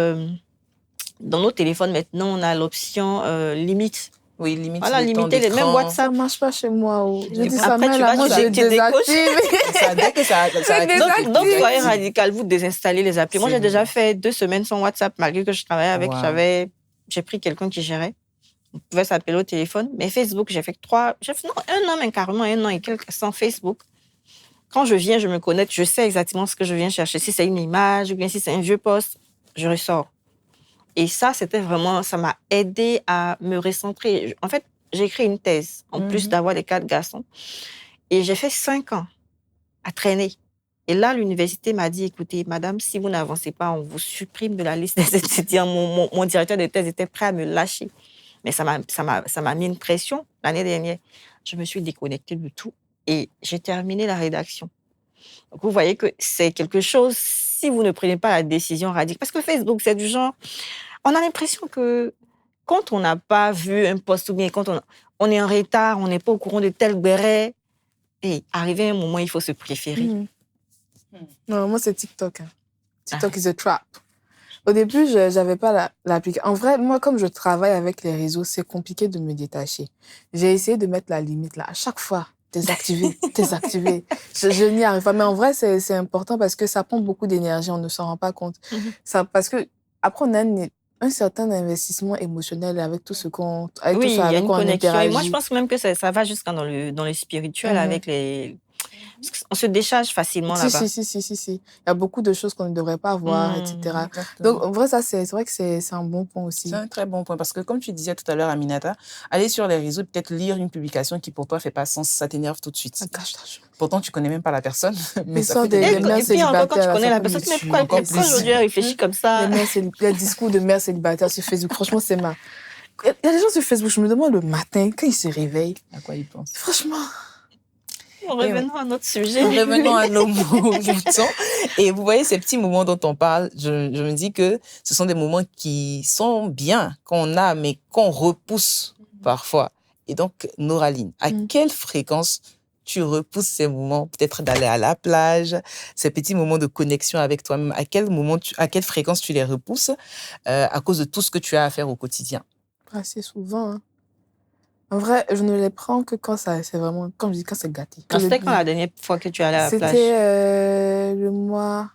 dans nos téléphones, maintenant, on a l'option limite. Oui, limite voilà, limiter les mêmes WhatsApp. Ça marche pas chez moi. Je dis ça, après, mais tu là, vas, moi, tu je désactive. Dès que ça donc, soyez radical, vous désinstallez les applis. Moi, j'ai déjà fait 2 semaines sans WhatsApp, malgré que je travaillais avec. J'ai pris quelqu'un qui gérait. On pouvait s'appeler au téléphone. Mais Facebook, j'ai fait 1 an, mais carrément 1 an et quelques sans Facebook. Quand je viens, je me connecte, je sais exactement ce que je viens chercher. Si c'est une image ou bien si c'est un vieux post, je ressors. Et ça, c'était vraiment, ça m'a aidé à me recentrer. En fait, j'ai écrit une thèse, en plus d'avoir les 4 garçons. Et j'ai fait 5 ans à traîner. Et là, l'université m'a dit, écoutez, madame, si vous n'avancez pas, on vous supprime de la liste des étudiants. Mon directeur de thèse était prêt à me lâcher. Mais ça m'a mis une pression l'année dernière. Je me suis déconnectée de tout et j'ai terminé la rédaction. Donc, vous voyez que c'est quelque chose, si vous ne prenez pas la décision radicale, parce que Facebook, c'est du genre, on a l'impression que quand on n'a pas vu un post ou bien quand on est en retard, on n'est pas au courant de tel béret, et arrivé à un moment, il faut se préférer. Non, moi, c'est TikTok. TikTok is a trap. Au début, je n'avais pas l'application. En vrai, moi, comme je travaille avec les réseaux, c'est compliqué de me détacher. J'ai essayé de mettre la limite là. À chaque fois, désactiver. Je n'y arrive pas. Mais en vrai, c'est important parce que ça prend beaucoup d'énergie. On ne s'en rend pas compte. Parce que après, on a un certain investissement émotionnel avec tout ce qu'on avec tout ça, avec quoi on interagit. Et moi, je pense même que ça va jusqu'à dans le spirituel avec les... On se décharge facilement là-bas. Si. Il y a beaucoup de choses qu'on ne devrait pas voir, etc. Exactement. Donc, en vrai, ça, c'est vrai que c'est un bon point aussi. C'est un très bon point parce que, comme tu disais tout à l'heure, Aminata, aller sur les réseaux, peut-être lire une publication qui pour toi fait pas sens, ça t'énerve tout de suite. Pourtant, tu connais même pas la personne. Mais ça fait et puis encore, quand tu connais la personne, mais pourquoi aujourd'hui elle réfléchit comme ça? Les discours de mères célibataires sur Facebook, franchement, c'est marrant. Il y a des gens sur Facebook, je me demande le matin, quand ils se réveillent. À quoi ils pensent? Franchement. Revenons à notre sujet. Revenons à nos moutons. Et vous voyez, ces petits moments dont on parle, je me dis que ce sont des moments qui sont bien, qu'on a, mais qu'on repousse parfois. Et donc, Noraline, à quelle fréquence tu repousses ces moments, peut-être d'aller à la plage, ces petits moments de connexion avec toi-même, à quelle fréquence tu les repousses à cause de tout ce que tu as à faire au quotidien? Assez souvent, hein. En vrai, je ne les prends que quand c'est vraiment, comme je dis, quand c'est gâté. C'était quand la dernière fois que tu es allée à la plage? C'était le mois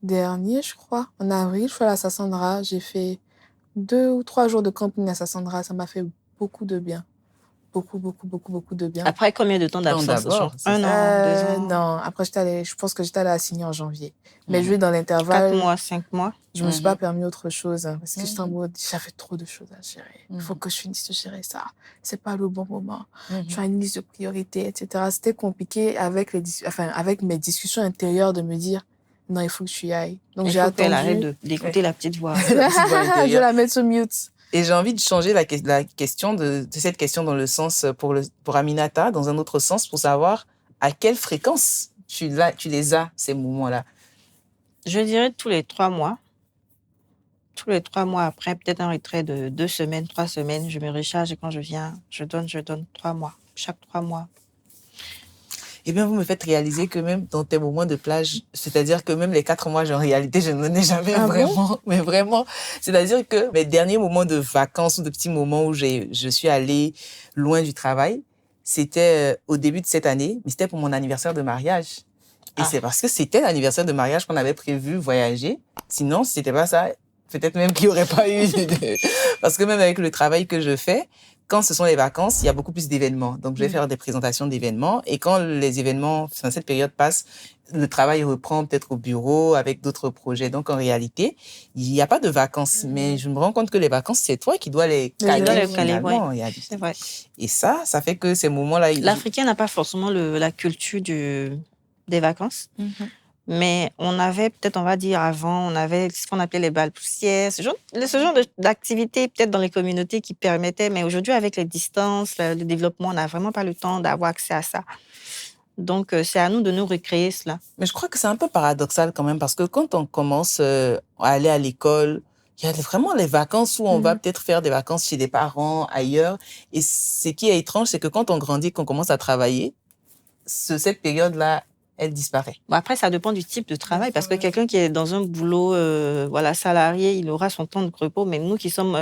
dernier, je crois, en avril. Je suis allée à Sassandra. J'ai fait 2 ou 3 jours de camping à Sassandra. Ça m'a fait beaucoup de bien. Beaucoup de bien. Après combien de temps d'absence? 1 an, 2 ans? Non, après, je pense que j'étais allée à Signy en janvier. Mais je vais dans l'intervalle. 4 mois, 5 mois. Je me suis pas permis autre chose. Parce que j'étais en mode, j'avais trop de choses à gérer. Il faut que je finisse de gérer ça. C'est pas le bon moment. Tu as une liste de priorités, etc. C'était compliqué avec mes discussions intérieures de me dire, non, il faut que tu y ailles. Donc, j'ai attendu. Elle arrête d'écouter la petite voix. Je vais la mettre sur mute. Et j'ai envie de changer la question de cette question dans le sens pour Aminata, dans un autre sens, pour savoir à quelle fréquence tu les as, ces moments-là. Je dirais tous les 3 mois. Tous les 3 mois après, peut-être un retrait de 2 semaines, 3 semaines, je me recharge et quand je viens, je donne 3 mois. Chaque 3 mois. Eh bien, vous me faites réaliser que même dans tes moments de plage, c'est-à-dire que même les 4 mois, en réalité, je n'en ai jamais vraiment, mais vraiment. C'est-à-dire que mes derniers moments de vacances ou de petits moments où je suis allée loin du travail, c'était au début de cette année, mais c'était pour mon anniversaire de mariage. Et c'est parce que c'était l'anniversaire de mariage qu'on avait prévu voyager. Sinon, si c'était pas ça, peut-être même qu'il n'y aurait pas eu Parce que même avec le travail que je fais, quand ce sont les vacances, il y a beaucoup plus d'événements. Donc, je vais faire des présentations d'événements. Et quand les événements, cette période passe, le travail reprend peut-être au bureau avec d'autres projets. Donc, en réalité, il n'y a pas de vacances. Mais je me rends compte que les vacances, c'est toi qui dois les caler finalement. Ouais. C'est vrai. Et ça fait que ces moments-là... L'Africain n'a pas forcément la culture des vacances. Mais on avait, peut-être, on va dire, avant, on avait ce qu'on appelait les balles poussières, ce genre d'activités, peut-être, dans les communautés qui permettaient. Mais aujourd'hui, avec les distances, le développement, on n'a vraiment pas le temps d'avoir accès à ça. Donc, c'est à nous de nous recréer cela. Mais je crois que c'est un peu paradoxal quand même, parce que quand on commence à aller à l'école, il y a vraiment les vacances où on va peut-être faire des vacances chez des parents, ailleurs. Et ce qui est étrange, c'est que quand on grandit, qu'on commence à travailler, cette période-là, elle disparaît. Bon, après, ça dépend du type de travail, parce que quelqu'un qui est dans un boulot salarié, il aura son temps de repos, mais nous qui sommes...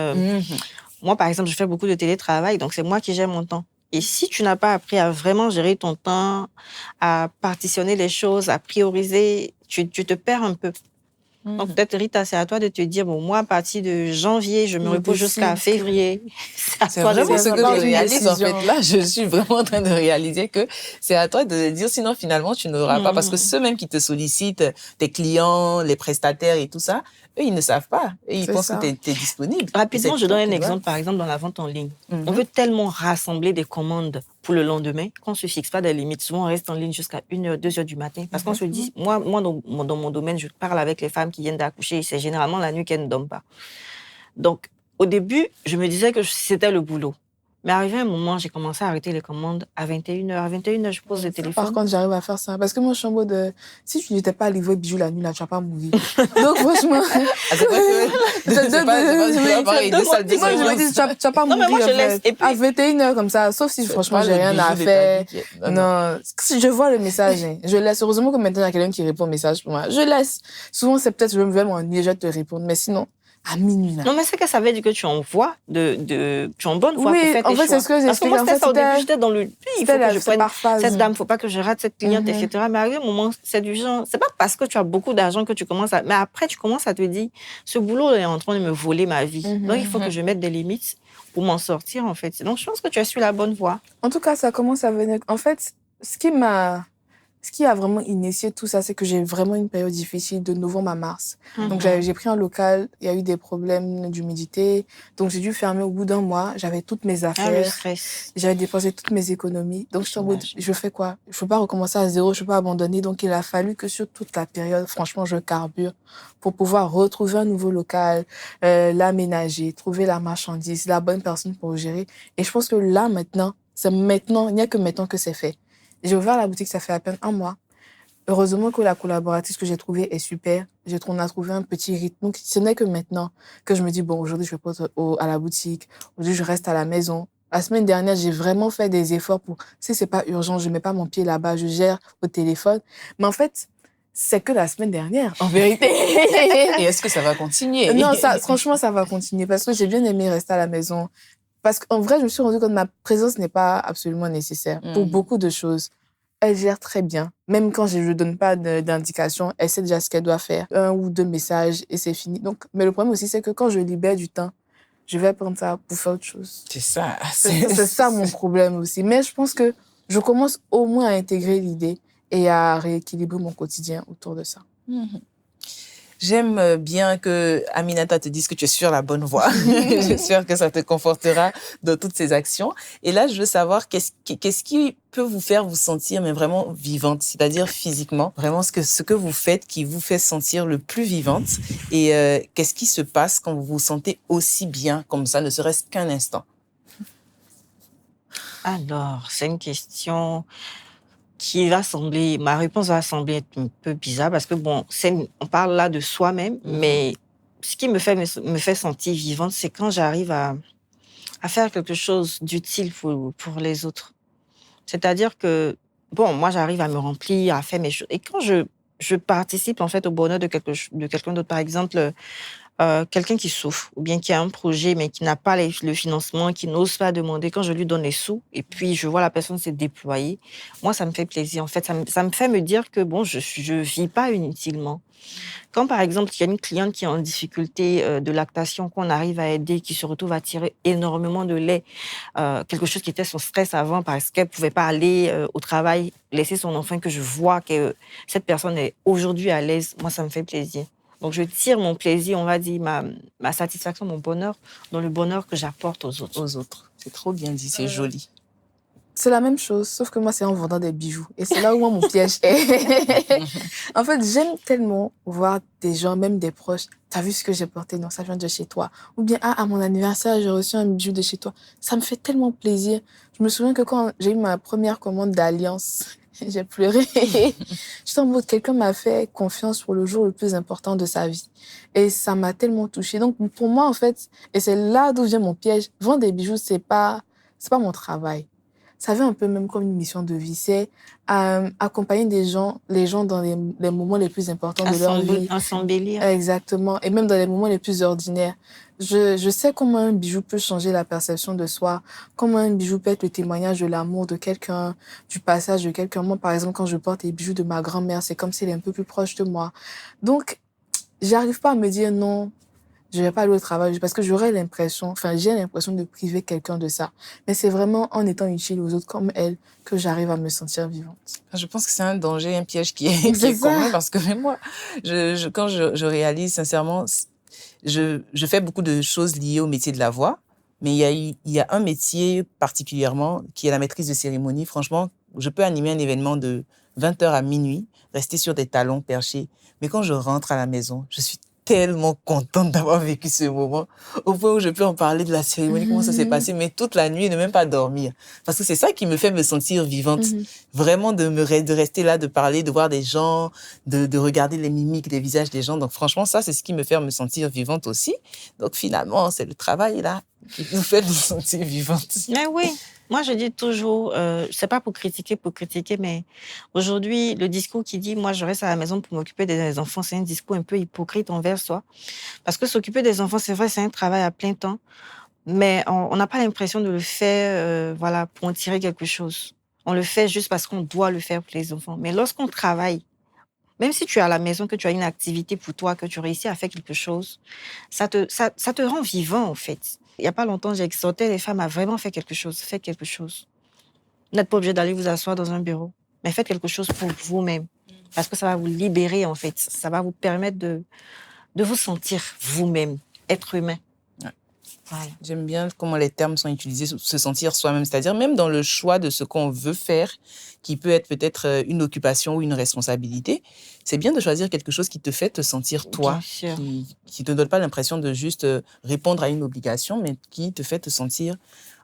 Moi, par exemple, je fais beaucoup de télétravail, donc c'est moi qui gère mon temps. Et si tu n'as pas appris à vraiment gérer ton temps, à partitionner les choses, à prioriser, tu te perds un peu. Donc, peut-être, Rita, c'est à toi de te dire, bon, moi, à partir de janvier, je me repose jusqu'à février. C'est vraiment ce que je réalise, en fait. Là, je suis vraiment en train de réaliser que c'est à toi de dire, sinon, finalement, tu n'auras pas. Parce que ceux même qui te sollicitent, tes clients, les prestataires et tout ça, eux, ils ne savent pas. Et ils pensent que tu es disponible. Rapidement, je donne un exemple, par exemple, dans la vente en ligne. On veut tellement rassembler des commandes pour le lendemain qu'on ne se fixe pas des limites. Souvent, on reste en ligne jusqu'à 1h, 2h du matin. Parce qu'on se dit, moi dans mon domaine, je parle avec les femmes qui viennent d'accoucher. C'est généralement la nuit qu'elles ne dorment pas. Donc, au début, je me disais que c'était le boulot. Mais arrivé un moment, j'ai commencé à arrêter les commandes à 21h. À 21h, je pose le téléphone. Par contre, j'arrive à faire ça. Parce que moi, je suis en mode, si tu n'étais pas livré bijou la nuit, là, tu vas pas mourir. Donc, franchement... c'est pas pareil. Moi, je me dis, tu vas pas mourir. Non, mais moi, je laisse. Et puis... À 21h, comme ça, sauf si, franchement, j'ai rien à faire. Non. Si je vois le message, je laisse. Heureusement que maintenant, il y a quelqu'un qui répond au message pour moi. Je laisse. Souvent, c'est peut-être, je vais m'ennuyer, je vais te répondre. Mais sinon... à minuit, là. Non, mais c'est que ça veut dire que tu envoies tu es en bonne voie pour faire tes choix. Oui, en fait, c'est ce que j'ai expliqué. Parce que moi, c'était ça au début, j'étais dans le... Il faut que je prenne cette dame, il ne faut pas que je rate cette cliente, etc. Mais arrivé un moment, c'est du genre... C'est pas parce que tu as beaucoup d'argent que tu commences à... Mais après, tu commences à te dire, ce boulot est en train de me voler ma vie. Donc, il faut que je mette des limites pour m'en sortir, en fait. Donc, je pense que tu as su la bonne voie. En tout cas, ça commence à venir... En fait, ce qui a vraiment initié tout ça, c'est que j'ai vraiment une période difficile de novembre à mars. Donc, j'ai pris un local, il y a eu des problèmes d'humidité. Donc, j'ai dû fermer au bout d'un mois. J'avais toutes mes affaires. Le stress. J'avais dépensé toutes mes économies. Donc, je suis en mode, je fais quoi? Je peux pas recommencer à zéro, je peux pas abandonner. Donc, il a fallu que sur toute la période, franchement, je carbure pour pouvoir retrouver un nouveau local, l'aménager, trouver la marchandise, la bonne personne pour gérer. Et je pense que là, maintenant, il n'y a que maintenant que c'est fait. J'ai ouvert la boutique, ça fait à peine 1 mois. Heureusement que la collaboratrice que j'ai trouvée est super. On a trouvé un petit rythme. Donc, ce n'est que maintenant que je me dis, bon, aujourd'hui, je vais pas à la boutique. Aujourd'hui, je reste à la maison. La semaine dernière, j'ai vraiment fait des efforts pour, si c'est pas urgent, je mets pas mon pied là-bas, je gère au téléphone. Mais en fait, c'est que la semaine dernière, en vérité. Et est-ce que ça va continuer? Non, franchement, ça va continuer parce que j'ai bien aimé rester à la maison. Parce qu'en vrai, je me suis rendu compte que ma présence n'est pas absolument nécessaire pour beaucoup de choses. Elle gère très bien. Même quand je ne donne pas d'indication, elle sait déjà ce qu'elle doit faire. 1 ou 2 messages et c'est fini. Donc, mais le problème aussi, c'est que quand je libère du temps, je vais prendre ça pour faire autre chose. C'est ça. C'est ça mon problème aussi. Mais je pense que je commence au moins à intégrer l'idée et à rééquilibrer mon quotidien autour de ça. J'aime bien que Aminata te dise que tu es sur la bonne voie. J'espère que ça te confortera dans toutes ces actions. Et là, je veux savoir qu'est-ce qui peut vous faire vous sentir mais vraiment vivante, c'est-à-dire physiquement, vraiment ce que vous faites qui vous fait sentir le plus vivante. Et qu'est-ce qui se passe quand vous vous sentez aussi bien comme ça, ne serait-ce qu'un instant? Alors, c'est une question ma réponse va sembler être un peu bizarre parce que bon, on parle là de soi-même, mais ce qui me fait sentir vivante, c'est quand j'arrive à faire quelque chose d'utile pour les autres. C'est-à-dire que, bon, moi, j'arrive à me remplir, à faire mes choses. Et quand je participe, en fait, au bonheur de quelqu'un d'autre, par exemple, quelqu'un qui souffre ou bien qui a un projet mais qui n'a pas le financement, qui n'ose pas demander, quand je lui donne les sous et puis je vois la personne se déployer, moi, ça me fait plaisir. En fait, ça me fait me dire que, bon, je vis pas inutilement. Quand, par exemple, il y a une cliente qui est en difficulté de lactation, qu'on arrive à aider, qui se retrouve à tirer énormément de lait, quelque chose qui était son stress avant parce qu'elle pouvait pas aller au travail, laisser son enfant, que je vois que cette personne est aujourd'hui à l'aise, moi, ça me fait plaisir. Donc, je tire mon plaisir, on va dire, ma satisfaction, mon bonheur, dans le bonheur que j'apporte aux autres. Aux autres. C'est trop bien dit, c'est joli. C'est la même chose, sauf que moi, c'est en vendant des bijoux. Et c'est là où moi, mon piège est. En fait, j'aime tellement voir des gens, même des proches. T'as vu ce que j'ai porté? Non, ça vient de chez toi. Ou bien, à mon anniversaire, j'ai reçu un bijou de chez toi. Ça me fait tellement plaisir. Je me souviens que quand j'ai eu ma première commande d'Alliance, j'ai pleuré. J'étais en mode, quelqu'un m'a fait confiance pour le jour le plus important de sa vie. Et ça m'a tellement touchée. Donc, pour moi, en fait, et c'est là d'où vient mon piège, vendre des bijoux, c'est pas mon travail. Ça vient un peu même comme une mission de vie. C'est accompagner les gens dans les moments les plus importants de leur vie. À s'embellir. Exactement. Et même dans les moments les plus ordinaires. Je sais comment un bijou peut changer la perception de soi, comment un bijou peut être le témoignage de l'amour de quelqu'un, du passage de quelqu'un. Moi, par exemple, quand je porte les bijoux de ma grand-mère, c'est comme si elle est un peu plus proche de moi. Donc, j'arrive pas à me dire non, je vais pas aller au travail parce que j'ai l'impression de priver quelqu'un de ça. Mais c'est vraiment en étant utile aux autres comme elle que j'arrive à me sentir vivante. Je pense que c'est un danger, un piège qui est commun parce que même moi, quand je réalise sincèrement, je fais beaucoup de choses liées au métier de la voix, mais il y a un métier particulièrement qui est la maîtrise de cérémonie. Franchement, je peux animer un événement de 20h à minuit, rester sur des talons perchés, mais quand je rentre à la maison, je suis tellement contente d'avoir vécu ce moment, au point où je peux en parler de la cérémonie, comment ça s'est passé, mais toute la nuit, ne même pas dormir. Parce que c'est ça qui me fait me sentir vivante. Vraiment de rester là, de parler, de voir des gens, de regarder les mimiques des visages des gens. Donc franchement, ça, c'est ce qui me fait me sentir vivante aussi. Donc finalement, c'est le travail là qui nous fait nous sentir vivantes. Mais oui, moi je dis toujours, c'est pas pour critiquer, mais aujourd'hui, le discours qui dit moi je reste à la maison pour m'occuper des enfants, c'est un discours un peu hypocrite envers soi. Parce que s'occuper des enfants, c'est vrai, c'est un travail à plein temps, mais on n'a pas l'impression de le faire voilà, pour en tirer quelque chose. On le fait juste parce qu'on doit le faire pour les enfants. Mais lorsqu'on travaille, même si tu es à la maison, que tu as une activité pour toi, que tu réussis à faire quelque chose, ça te rend vivant, en fait. Il n'y a pas longtemps, j'ai exhorté les femmes à vraiment faire quelque chose. Faites quelque chose. Vous n'êtes pas obligé d'aller vous asseoir dans un bureau, mais faites quelque chose pour vous-même. Parce que ça va vous libérer, en fait. Ça va vous permettre de vous sentir vous-même, être humain. Voilà. J'aime bien comment les termes sont utilisés, se sentir soi-même, c'est-à-dire même dans le choix de ce qu'on veut faire, qui peut être peut-être une occupation ou une responsabilité, c'est bien de choisir quelque chose qui te fait te sentir toi, qui ne te donne pas l'impression de juste répondre à une obligation, mais qui te fait te sentir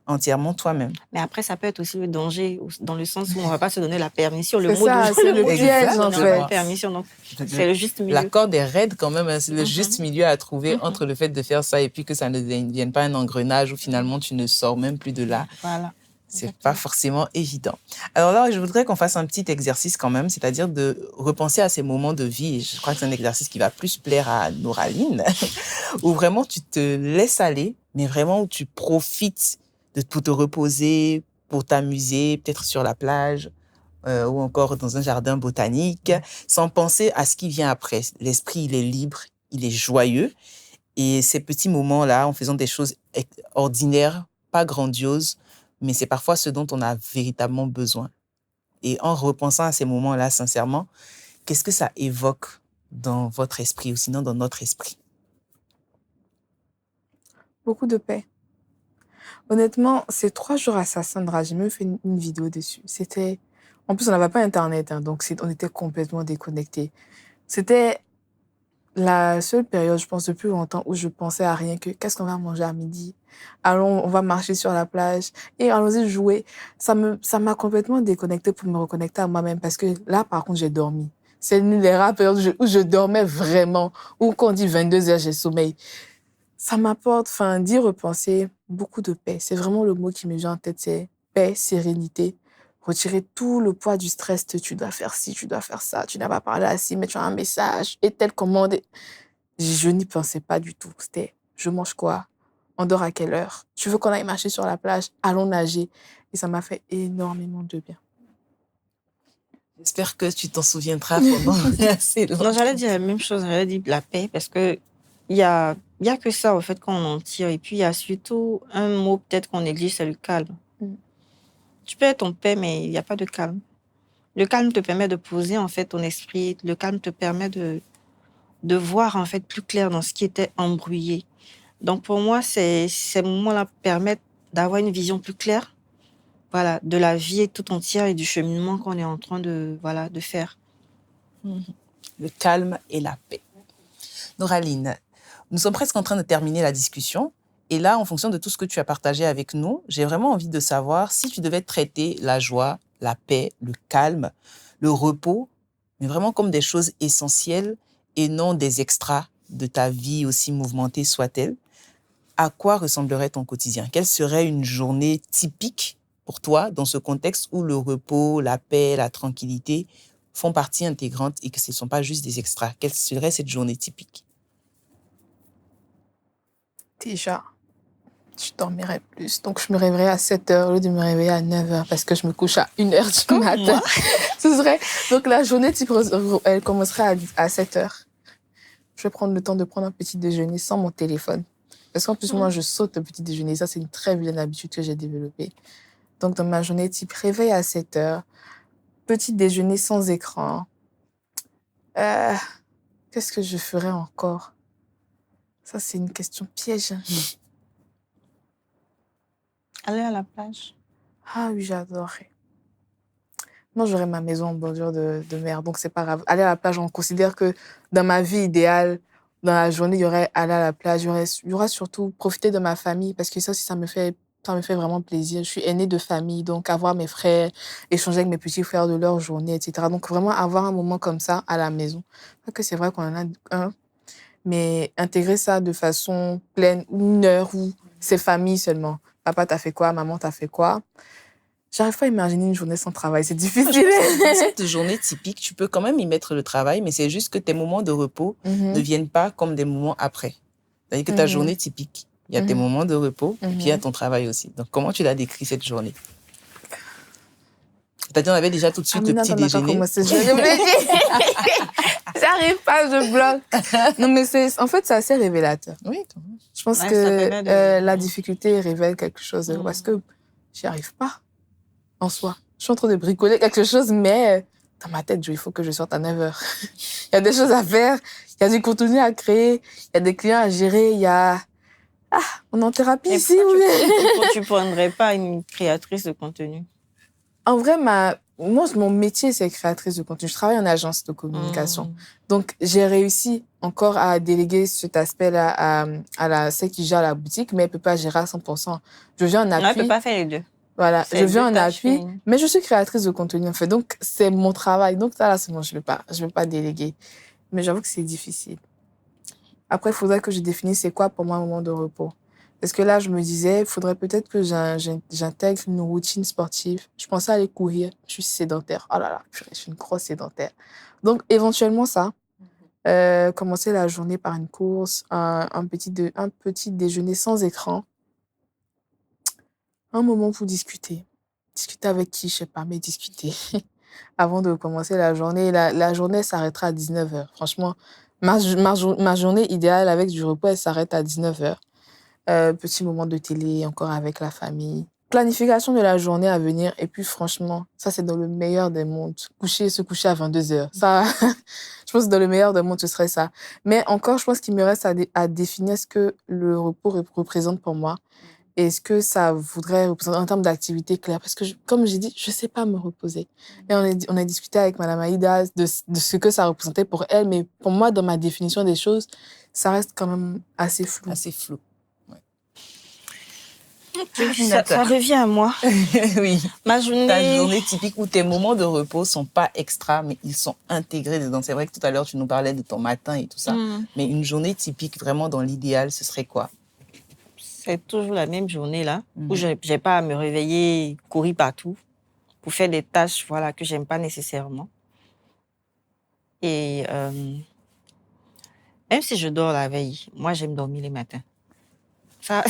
entièrement toi-même. Mais après, ça peut être aussi le danger, dans le sens où on ne va pas se donner la permission. C'est le piège, en fait. La permission, donc c'est le juste milieu. La corde est raide quand même, hein, c'est le juste milieu à trouver entre le fait de faire ça et puis que ça ne devienne pas un engrenage où finalement tu ne sors même plus de là. Voilà. C'est pas forcément évident. Alors là, je voudrais qu'on fasse un petit exercice quand même, c'est-à-dire de repenser à ces moments de vie. Et je crois que c'est un exercice qui va plus plaire à Noraline, où vraiment tu te laisses aller, mais vraiment où tu profites pour te reposer, pour t'amuser, peut-être sur la plage ou encore dans un jardin botanique, sans penser à ce qui vient après. L'esprit, il est libre, il est joyeux. Et ces petits moments-là, en faisant des choses ordinaires, pas grandioses, mais c'est parfois ce dont on a véritablement besoin. Et en repensant à ces moments-là, sincèrement, qu'est-ce que ça évoque dans votre esprit ou sinon dans notre esprit? Beaucoup de paix. Honnêtement, ces 3 jours à Sassandra, j'ai même fait une vidéo dessus. C'était en plus, on n'avait pas internet, hein, donc on était complètement déconnectés. C'était la seule période, je pense, depuis longtemps où je pensais à rien que: «Qu'est-ce qu'on va manger à midi? Allons, on va marcher sur la plage et allons-y jouer». Ça m'a complètement déconnectée pour me reconnecter à moi-même parce que là, par contre, j'ai dormi. C'est l'une des rares périodes où je dormais vraiment, où quand on dit 22 heures, j'ai sommeil. Ça m'apporte, enfin, d'y repenser, beaucoup de paix. C'est vraiment le mot qui me vient en tête, c'est paix, sérénité. Retirer tout le poids du stress de tu dois faire ci, tu dois faire ça, tu n'as pas parlé à ci, mais tu as un message et telle commande. Je n'y pensais pas du tout. C'était je mange quoi? On dort à quelle heure? Tu veux qu'on aille marcher sur la plage? Allons nager. Et ça m'a fait énormément de bien. J'espère que tu t'en souviendras pendant assez longtemps. Non, j'allais dire la même chose, j'allais dire la paix, parce que il y a que ça, au fait, qu'on en tire. Et puis, il y a surtout un mot peut-être qu'on néglige, c'est le calme. Mm. Tu peux être en paix, mais il n'y a pas de calme. Le calme te permet de poser, en fait, ton esprit. Le calme te permet de voir, en fait, plus clair dans ce qui était embrouillé. Donc, pour moi, ces moments-là permettent d'avoir une vision plus claire, voilà, de la vie tout entière et du cheminement qu'on est en train de, voilà, de faire. Le calme et la paix. Noraline, nous sommes presque en train de terminer la discussion. Et là, en fonction de tout ce que tu as partagé avec nous, j'ai vraiment envie de savoir si tu devais traiter la joie, la paix, le calme, le repos, mais vraiment comme des choses essentielles et non des extras de ta vie, aussi mouvementée soit-elle. À quoi ressemblerait ton quotidien? Quelle serait une journée typique pour toi dans ce contexte où le repos, la paix, la tranquillité font partie intégrante et que ce ne sont pas juste des extras? Quelle serait cette journée typique? Déjà, je dormirais plus. Donc, je me réveillerais à 7 heures au lieu de me réveiller à 9 heures parce que je me couche à 1 heure du Comme matin. moi. Ce serait... Donc, la journée, elle commencerait à 7 heures. Je vais prendre le temps de prendre un petit déjeuner sans mon téléphone. Parce qu'en plus, moi, je saute le petit déjeuner. Ça, c'est une très vilaine habitude que j'ai développée. Donc, dans ma journée type, réveil à 7 heures, petit déjeuner sans écran. Qu'est-ce que je ferais encore? Ça, c'est une question piège. Aller à la plage. Ah oui, j'adorerais. Moi, j'aurais ma maison en bordure de mer, donc c'est pas grave. Aller à la plage, on considère que dans ma vie idéale, dans la journée, il y aurait aller à la plage, il y aura surtout profiter de ma famille, parce que ça aussi, ça me fait vraiment plaisir. Je suis aînée de famille, donc avoir mes frères, échanger avec mes petits frères de leur journée, etc. Donc vraiment avoir un moment comme ça à la maison. Pas que c'est vrai qu'on en a un, mais intégrer ça de façon pleine, 1 heure où c'est famille seulement. Papa, t'as fait quoi? Maman, t'as fait quoi? J'arrive pas à imaginer une journée sans travail, c'est difficile. Dans cette journée typique, tu peux quand même y mettre le travail, mais c'est juste que tes moments de repos ne viennent pas comme des moments après. C'est-à-dire que ta journée typique, il y a tes moments de repos et puis il y a ton travail aussi. Donc, comment tu l'as décrit cette journée? C'est-à-dire, on avait déjà tout de suite le petit déjeuner. J'arrive pas, je bloque. Non, mais en fait, c'est assez révélateur. Oui. Je pense Ouais, que ça permet de- la difficulté révèle quelque chose. Parce que j'y arrive pas, en soi. Je suis en train de bricoler quelque chose, mais dans ma tête, il faut que je sorte à 9 heures. Il y a des choses à faire, il y a du contenu à créer, il y a des clients à gérer, il y a... Ah, on est en thérapie Et ici. pourquoi tu ne prendrais pas une créatrice de contenu? En vrai, moi, mon métier, c'est créatrice de contenu. Je travaille en agence de communication. Donc, j'ai réussi encore à déléguer cet aspect-là à celle qui gère la boutique, mais elle ne peut pas gérer à 100%. Je viens en appui. Non, elle ne peut pas faire les deux. Voilà, C'est je viens en deux tâches appui, finies. mais je suis créatrice de contenu, en fait. Donc, c'est mon travail. Donc, ça, là, c'est bon, je vais pas déléguer. Mais j'avoue que c'est difficile. Après, il faudrait que je définisse c'est quoi pour moi un moment de repos. Parce que là, je me disais, il faudrait peut-être que j'intègre une routine sportive. Je pensais aller courir. Je suis sédentaire. Oh là là, je suis une grosse sédentaire. Donc, éventuellement, ça. Commencer la journée par une course, un petit déjeuner sans écran. Un moment pour discuter. Discuter avec qui, je sais pas, mais discuter. Avant de commencer la journée. La journée s'arrêtera à 19 heures. Franchement, ma journée idéale avec du repos, elle s'arrête à 19 heures. Petit moment de télé, encore avec la famille. planification de la journée à venir. Et puis, franchement, ça, c'est dans le meilleur des mondes. Se coucher à 22h. Ça, je pense que dans le meilleur des mondes, ce serait ça. Mais encore, je pense qu'il me reste à définir ce que le repos représente pour moi. Et ce que ça voudrait représenter en termes d'activité claire. Parce que, comme j'ai dit, je ne sais pas me reposer. Et on a discuté avec Madame Aïda de ce que ça représentait pour elle. Mais pour moi, dans ma définition des choses, ça reste quand même assez flou. Assez flou. Ça revient à moi. Oui. Ma journée... Ta journée typique où tes moments de repos sont pas extra, mais ils sont intégrés dedans. C'est vrai que tout à l'heure, tu nous parlais de ton matin et tout ça. Mais une journée typique, vraiment dans l'idéal, ce serait quoi? C'est toujours la même journée, là, où je n'ai pas à me réveiller, courir partout, pour faire des tâches voilà, que je n'aime pas nécessairement. Et même si je dors la veille, moi, j'aime dormir les matins. Ça...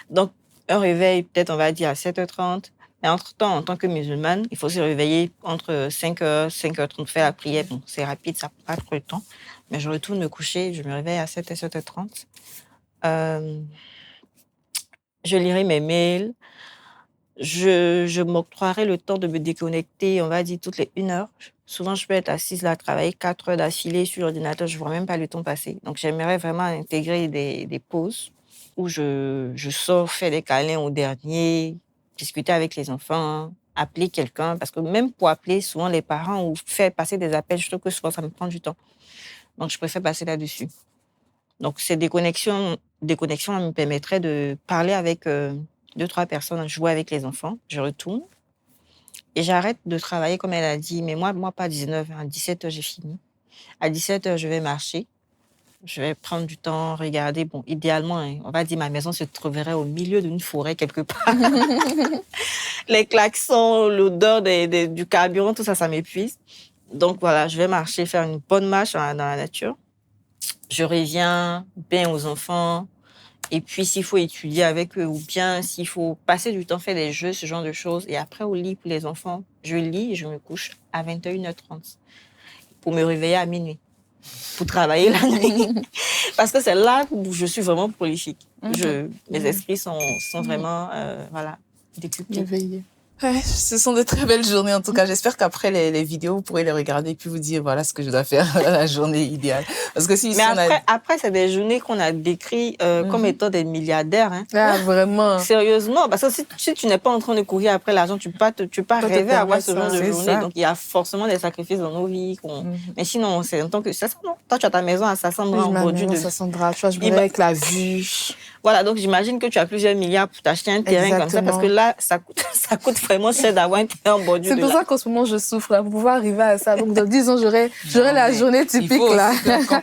donc, un réveil, peut-être, on va dire, à 7h30. Mais entre-temps, en tant que musulmane, il faut se réveiller entre 5h, 5h30, faire la prière. Bon, c'est rapide, ça prend pas trop de temps. Mais je retourne me coucher, je me réveille à 7h, 7h30. Je lirai mes mails. Je m'octroierai le temps de me déconnecter, on va dire, toutes les 1 heure. Souvent, je peux être assise là, travailler 4 heures d'affilée sur l'ordinateur, je ne vois même pas le temps passer. Donc, j'aimerais vraiment intégrer des pauses où je sors faire des câlins au dernier, discuter avec les enfants, appeler quelqu'un. Parce que même pour appeler souvent les parents ou faire passer des appels, je trouve que souvent, ça me prend du temps. Donc, je préfère passer là-dessus. Donc, ces déconnexions me permettraient de parler avec 2-3 personnes, jouer avec les enfants. Je retourne et j'arrête de travailler comme elle a dit. Mais moi pas à 19h, à 17h, j'ai fini. À 17h, je vais marcher. Je vais prendre du temps, regarder. Bon, idéalement, hein, on va dire ma maison se trouverait au milieu d'une forêt quelque part. Les klaxons, l'odeur du carburant, tout ça, ça m'épuise. Donc voilà, je vais marcher, faire une bonne marche dans la nature. Je reviens bien aux enfants. Et puis, s'il faut étudier avec eux ou bien s'il faut passer du temps, faire des jeux, ce genre de choses. Et après, au lit pour les enfants, je lis et je me couche à 21h30 pour me réveiller à minuit, pour travailler la nuit. Parce que c'est là où je suis vraiment prolifique. Mes esprits sont vraiment décuplés. Éveillé. Ouais, ce sont de très belles journées en tout cas. J'espère qu'après les vidéos, vous pourrez les regarder et puis vous dire voilà ce que je dois faire la journée idéale. Parce que si Mais après, c'est des journées qu'on a décrites comme étant des milliardaires. Hein. Ah, vraiment. Sérieusement, parce que si tu n'es pas en train de courir après l'argent, tu peux pas rêver à avoir ce genre de journée. Ça. Donc, il y a forcément des sacrifices dans nos vies. Mais sinon, c'est en tant que... Ça, non. Toi, tu as ta maison à Sassandra en bordure de... Sassandra, tu vois, je me avec la vue. Voilà, donc j'imagine que tu as plusieurs milliards pour t'acheter un terrain comme ça, parce que là, ça coûte vraiment cher d'avoir un terrain en bordure de... C'est pour ça qu'en ce moment, je souffre, là, pour pouvoir arriver à ça. Donc, dans 10 ans, j'aurai la journée typique, il faut là.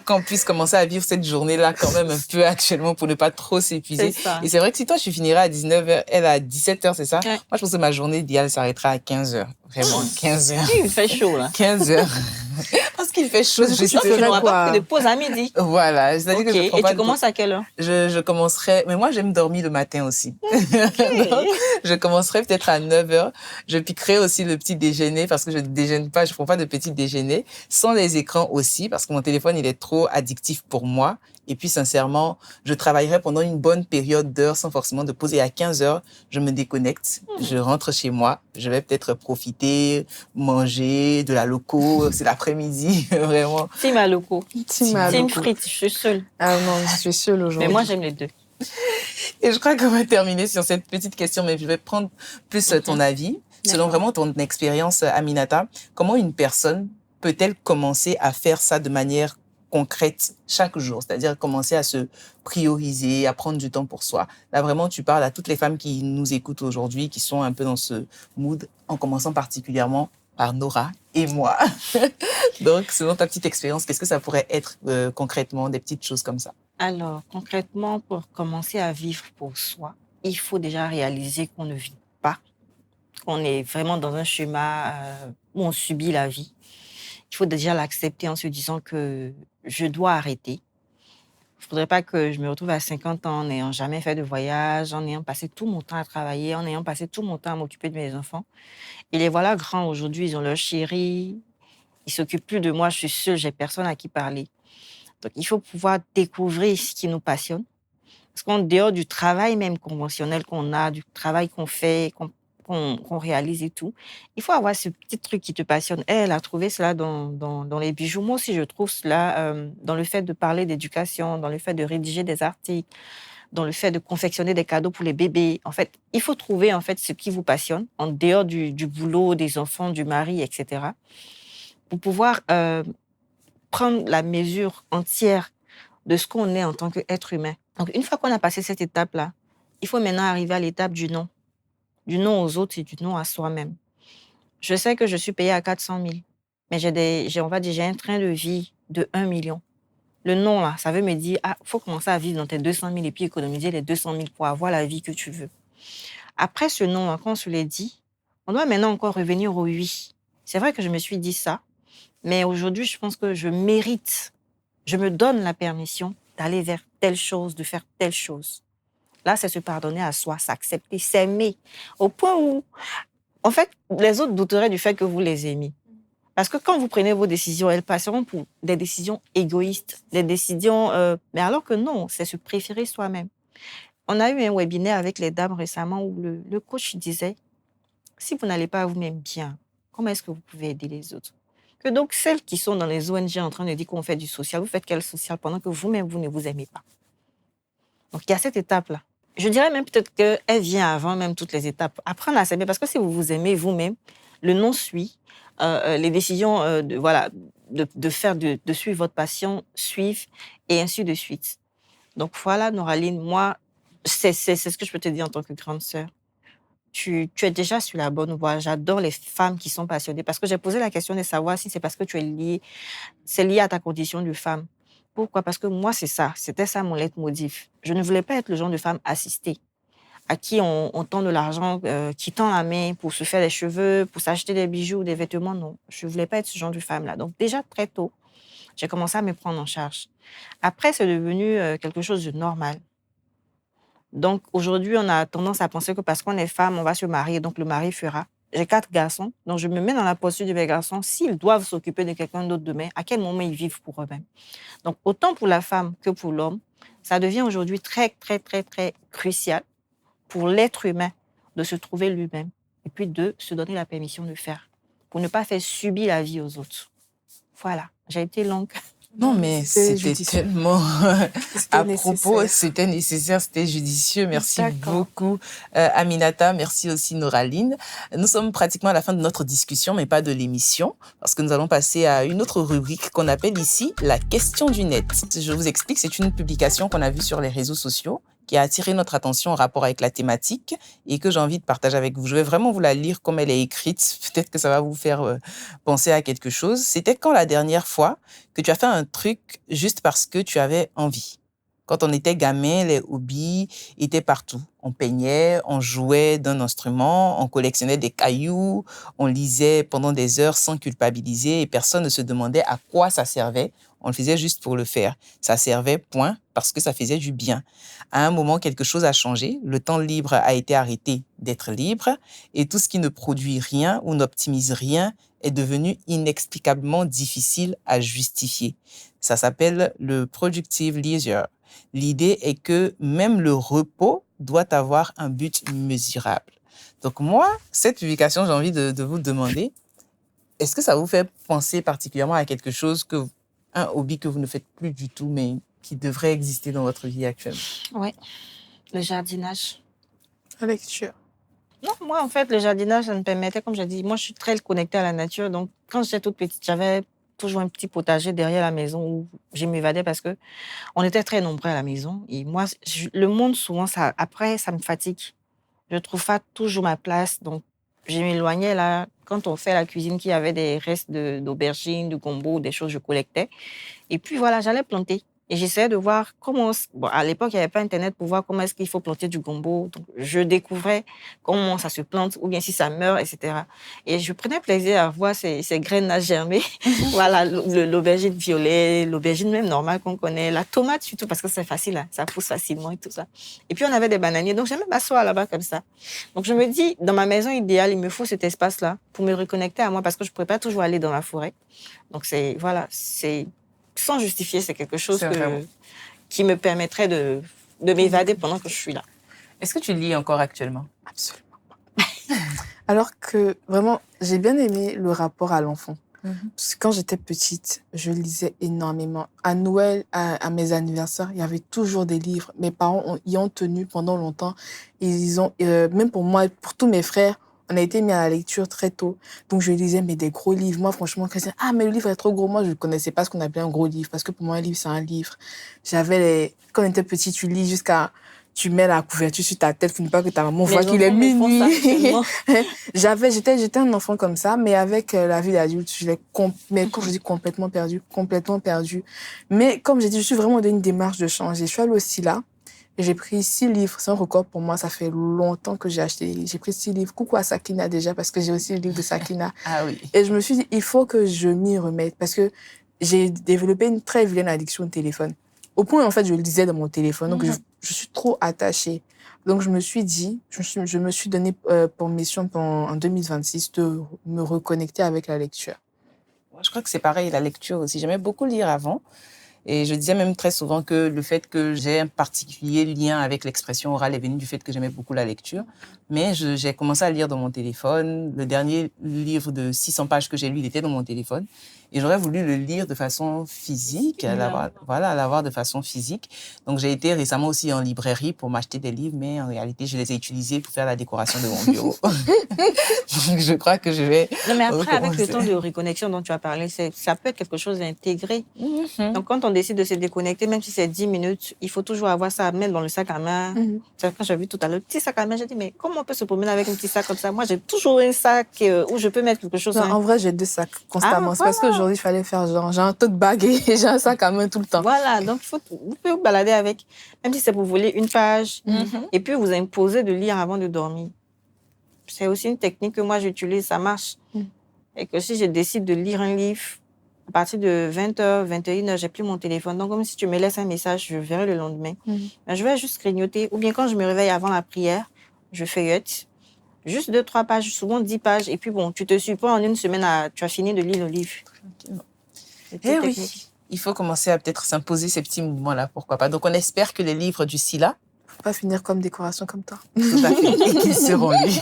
Qu'on puisse commencer à vivre cette journée-là quand même un peu actuellement pour ne pas trop s'épuiser. Et c'est vrai que si toi, tu finiras à 19h, elle à 17h, c'est ça? Ouais. Moi, je pense que ma journée idéale s'arrêtera à 15h. Vraiment, 15h. Il fait chaud, là. 15h. Parce qu'il fait chaud. Tu n'auras pas pris de pause à midi. Voilà. C'est-à-dire que je prends et tu commences à quelle heure? Je commencerai... Mais moi, j'aime dormir le matin aussi. Donc, je commencerai peut-être à 9h. Je piquerai aussi le petit déjeuner parce que je ne déjeune pas, je ne prends pas de petit déjeuner. Sans les écrans aussi parce que mon téléphone, il est trop addictif pour moi. Et puis, sincèrement, je travaillerai pendant une bonne période d'heures sans forcément de poser. À 15h, je me déconnecte, je rentre chez moi. Je vais peut-être profiter, manger de la loco. C'est l'après-midi, vraiment. Team à loco. Team frites, je suis seule. Ah non, je suis seule aujourd'hui. Mais moi, j'aime les deux. Et je crois qu'on va terminer sur cette petite question, mais je vais prendre plus ton avis. Selon vraiment ton expérience, Aminata, comment une personne peut-elle commencer à faire ça de manière concrète chaque jour, c'est-à-dire commencer à se prioriser, à prendre du temps pour soi. Là, vraiment, tu parles à toutes les femmes qui nous écoutent aujourd'hui, qui sont un peu dans ce mood, en commençant particulièrement par Nora et moi. Donc, selon ta petite expérience, qu'est-ce que ça pourrait être concrètement, des petites choses comme ça? Alors, concrètement, pour commencer à vivre pour soi, il faut déjà réaliser qu'on ne vit pas, qu'on est vraiment dans un schéma où on subit la vie. Il faut déjà l'accepter en se disant que je dois arrêter. Il ne faudrait pas que je me retrouve à 50 ans en n'ayant jamais fait de voyage, en ayant passé tout mon temps à travailler, en ayant passé tout mon temps à m'occuper de mes enfants. Et les voilà grands aujourd'hui, ils ont leur chérie, ils ne s'occupent plus de moi, je suis seule, j'ai personne à qui parler. Donc, il faut pouvoir découvrir ce qui nous passionne. Parce qu'en dehors du travail même conventionnel qu'on a, du travail qu'on fait, qu'on réalise et tout, il faut avoir ce petit truc qui te passionne. Elle a trouvé cela dans les bijoux. Moi aussi, je trouve cela dans le fait de parler d'éducation, dans le fait de rédiger des articles, dans le fait de confectionner des cadeaux pour les bébés. En fait, il faut trouver en fait ce qui vous passionne en dehors du boulot, des enfants, du mari, etc. pour pouvoir prendre la mesure entière de ce qu'on est en tant qu'être humain. Donc, une fois qu'on a passé cette étape-là, il faut maintenant arriver à l'étape du non. Du non aux autres et du non à soi-même. Je sais que je suis payée à 400 000, mais on va dire, j'ai un train de vie de 1 million. Le non, là, ça veut me dire, faut commencer à vivre dans tes 200 000 et puis économiser les 200 000 pour avoir la vie que tu veux. Après ce non, là, quand on se l'est dit, on doit maintenant encore revenir au oui. C'est vrai que je me suis dit ça, mais aujourd'hui, je pense que je mérite, je me donne la permission d'aller vers telle chose, de faire telle chose. Là, c'est se pardonner à soi, s'accepter, s'aimer, au point où, en fait, les autres douteraient du fait que vous les aimez. Parce que quand vous prenez vos décisions, elles passeront pour des décisions égoïstes, des décisions... mais alors que non, c'est se préférer soi-même. On a eu un webinaire avec les dames récemment où le coach disait, si vous n'allez pas vous-même bien, comment est-ce que vous pouvez aider les autres? Que donc, celles qui sont dans les ONG en train de dire qu'on fait du social, vous faites quel social pendant que vous-même, vous ne vous aimez pas? Donc, il y a cette étape-là. Je dirais même peut-être qu'elle vient avant même toutes les étapes. Apprendre à s'aimer, parce que si vous vous aimez vous-même, le non suit, les décisions de suivre votre passion suivent, et ainsi de suite. Donc voilà, Noraline, moi, c'est ce que je peux te dire en tant que grande sœur. Tu es déjà sur la bonne voie. J'adore les femmes qui sont passionnées, parce que j'ai posé la question de savoir si c'est parce que c'est lié à ta condition de femme. Pourquoi? Parce que moi, c'est ça. C'était ça mon leitmotiv. Je ne voulais pas être le genre de femme assistée, à qui on tend de l'argent, qui tend la main pour se faire les cheveux, pour s'acheter des bijoux, des vêtements. Non, je ne voulais pas être ce genre de femme-là. Donc déjà, très tôt, j'ai commencé à me prendre en charge. Après, c'est devenu quelque chose de normal. Donc aujourd'hui, on a tendance à penser que parce qu'on est femme, on va se marier, donc le mari fera. J'ai 4 garçons, donc je me mets dans la posture de mes garçons. S'ils doivent s'occuper de quelqu'un d'autre demain, à quel moment ils vivent pour eux-mêmes? Donc, autant pour la femme que pour l'homme, ça devient aujourd'hui très, très, très, très crucial pour l'être humain de se trouver lui-même et puis de se donner la permission de faire, pour ne pas faire subir la vie aux autres. Voilà, j'ai été longue. Non, mais c'était judicieux. tellement C'était à propos, nécessaire. c'était nécessaire, c'était judicieux. Merci D'accord. beaucoup, Aminata. Merci aussi, Noraline. Nous sommes pratiquement à la fin de notre discussion, mais pas de l'émission, parce que nous allons passer à une autre rubrique qu'on appelle ici la question du net. Je vous explique, c'est une publication qu'on a vue sur les réseaux sociaux qui a attiré notre attention en rapport avec la thématique et que j'ai envie de partager avec vous. Je vais vraiment vous la lire comme elle est écrite. Peut-être que ça va vous faire penser à quelque chose. C'était quand la dernière fois que tu as fait un truc juste parce que tu avais envie? Quand on était gamin, les hobbies étaient partout. On peignait, on jouait d'un instrument, on collectionnait des cailloux, on lisait pendant des heures sans culpabiliser et personne ne se demandait à quoi ça servait. On le faisait juste pour le faire. Ça servait, point, parce que ça faisait du bien. À un moment, quelque chose a changé. Le temps libre a été arrêté d'être libre et tout ce qui ne produit rien ou n'optimise rien est devenu inexplicablement difficile à justifier. Ça s'appelle le productive leisure. L'idée est que même le repos doit avoir un but mesurable. Donc moi, cette publication, j'ai envie de vous demander, est-ce que ça vous fait penser particulièrement à quelque chose, un hobby que vous ne faites plus du tout, mais qui devrait exister dans votre vie actuelle? Oui, le jardinage. La lecture. Non, moi, en fait, le jardinage, ça me permettait, comme j'ai dit, moi, je suis très connectée à la nature. Donc, quand j'étais toute petite, j'avais toujours un petit potager derrière la maison où je m'évadais parce que on était très nombreux à la maison. Et moi, le monde, souvent, après, ça me fatigue. Je trouve pas toujours ma place. Donc, je m'éloignais là. Quand on fait la cuisine, qu'il y avait des restes d'aubergines, de gombo, des choses, je collectais. Et puis, voilà, j'allais planter. Et j'essayais de voir comment... Bon, à l'époque, il n'y avait pas Internet pour voir comment est-ce qu'il faut planter du gombo. Donc, je découvrais comment ça se plante ou bien si ça meurt, etc. Et je prenais plaisir à voir ces graines à germer. Voilà, l'aubergine violet, l'aubergine même normale qu'on connaît, la tomate surtout parce que c'est facile, hein, ça pousse facilement et tout ça. Et puis, on avait des bananiers. Donc, j'aimais m'asseoir là-bas comme ça. Donc, je me dis, dans ma maison idéale, il me faut cet espace-là pour me reconnecter à moi parce que je ne pourrais pas toujours aller dans la forêt. Donc, c'est sans justifier, c'est quelque chose qui me permettrait de de m'évader pendant que je suis là. Est-ce que tu lis encore actuellement? Absolument. Alors que vraiment, j'ai bien aimé le rapport à l'enfant. Parce que quand j'étais petite, je lisais énormément. À Noël, à mes anniversaires, il y avait toujours des livres. Mes parents y ont tenu pendant longtemps. Ils ont, même pour moi, pour tous mes frères, on a été mis à la lecture très tôt. Donc, je lisais mais des gros livres. Moi, franchement, quand je disais, ah, mais le livre est trop gros. Moi, je ne connaissais pas ce qu'on appelait un gros livre. Parce que pour moi, un livre, c'est un livre. Quand on était petit, tu lis jusqu'à... Tu mets la couverture sur ta tête pour ne pas que ta maman voit qu'il est minuit. J'étais un enfant comme ça, mais avec la vie d'adulte, mais quand je dis complètement perdu. Mais comme j'ai dit, je suis vraiment dans une démarche de changer. Je suis allée au SILA et j'ai pris 6 livres. C'est un record pour moi, ça fait longtemps que j'ai acheté des livres. J'ai pris 6 livres. Coucou à Sakina déjà, parce que j'ai aussi le livre de Sakina. Ah oui. Et je me suis dit, il faut que je m'y remette, parce que j'ai développé une très vilaine addiction au téléphone. Au point, en fait, je le lisais dans mon téléphone. Donc, je suis trop attachée. Donc, je me suis dit, je me suis donné pour mission en 2026 de me reconnecter avec la lecture. Moi, je crois que c'est pareil, la lecture aussi. J'aimais beaucoup lire avant. Et je disais même très souvent que le fait que j'ai un particulier lien avec l'expression orale est venu du fait que j'aimais beaucoup la lecture. Mais j'ai commencé à lire dans mon téléphone. Le dernier livre de 600 pages que j'ai lu, il était dans mon téléphone. Et j'aurais voulu le lire de façon physique, l'avoir de façon physique. Donc, j'ai été récemment aussi en librairie pour m'acheter des livres, mais en réalité, je les ai utilisés pour faire la décoration de mon bureau. Donc, je crois que je vais... Non, mais après, avec le temps de reconnexion dont tu as parlé, ça peut être quelque chose d'intégrer. Donc, quand on décide de se déconnecter, même si c'est 10 minutes, il faut toujours avoir ça à mettre dans le sac à main. Quand j'ai vu tout à l'heure, le petit sac à main, j'ai dit, mais comment on peut se promener avec un petit sac comme ça? Moi, j'ai toujours un sac où je peux mettre quelque chose. Non, en vrai, j'ai 2 sacs constamment. C'est parce qu'aujourd'hui, il fallait faire genre, j'ai un tote bag et j'ai un sac à main tout le temps. Voilà, donc vous pouvez vous balader avec, même si c'est pour voler une page, et puis vous imposer de lire avant de dormir. C'est aussi une technique que moi j'utilise, ça marche. Et que si je décide de lire un livre, à partir de 20h, 21h, j'ai plus mon téléphone. Donc, comme si tu me laisses un message, je verrai le lendemain. Je vais juste grignoter. Ou bien quand je me réveille avant la prière, je feuillette. Juste 2-3 pages, souvent 10 pages. Et puis bon, tu te suis pas en une semaine, tu as fini de lire le livre. Eh oui, il faut commencer à peut-être s'imposer ces petits mouvements-là, pourquoi pas. Donc, on espère que les livres du SILA... Faut pas finir comme décoration comme toi. Tout à fait, et qu'ils seront lus.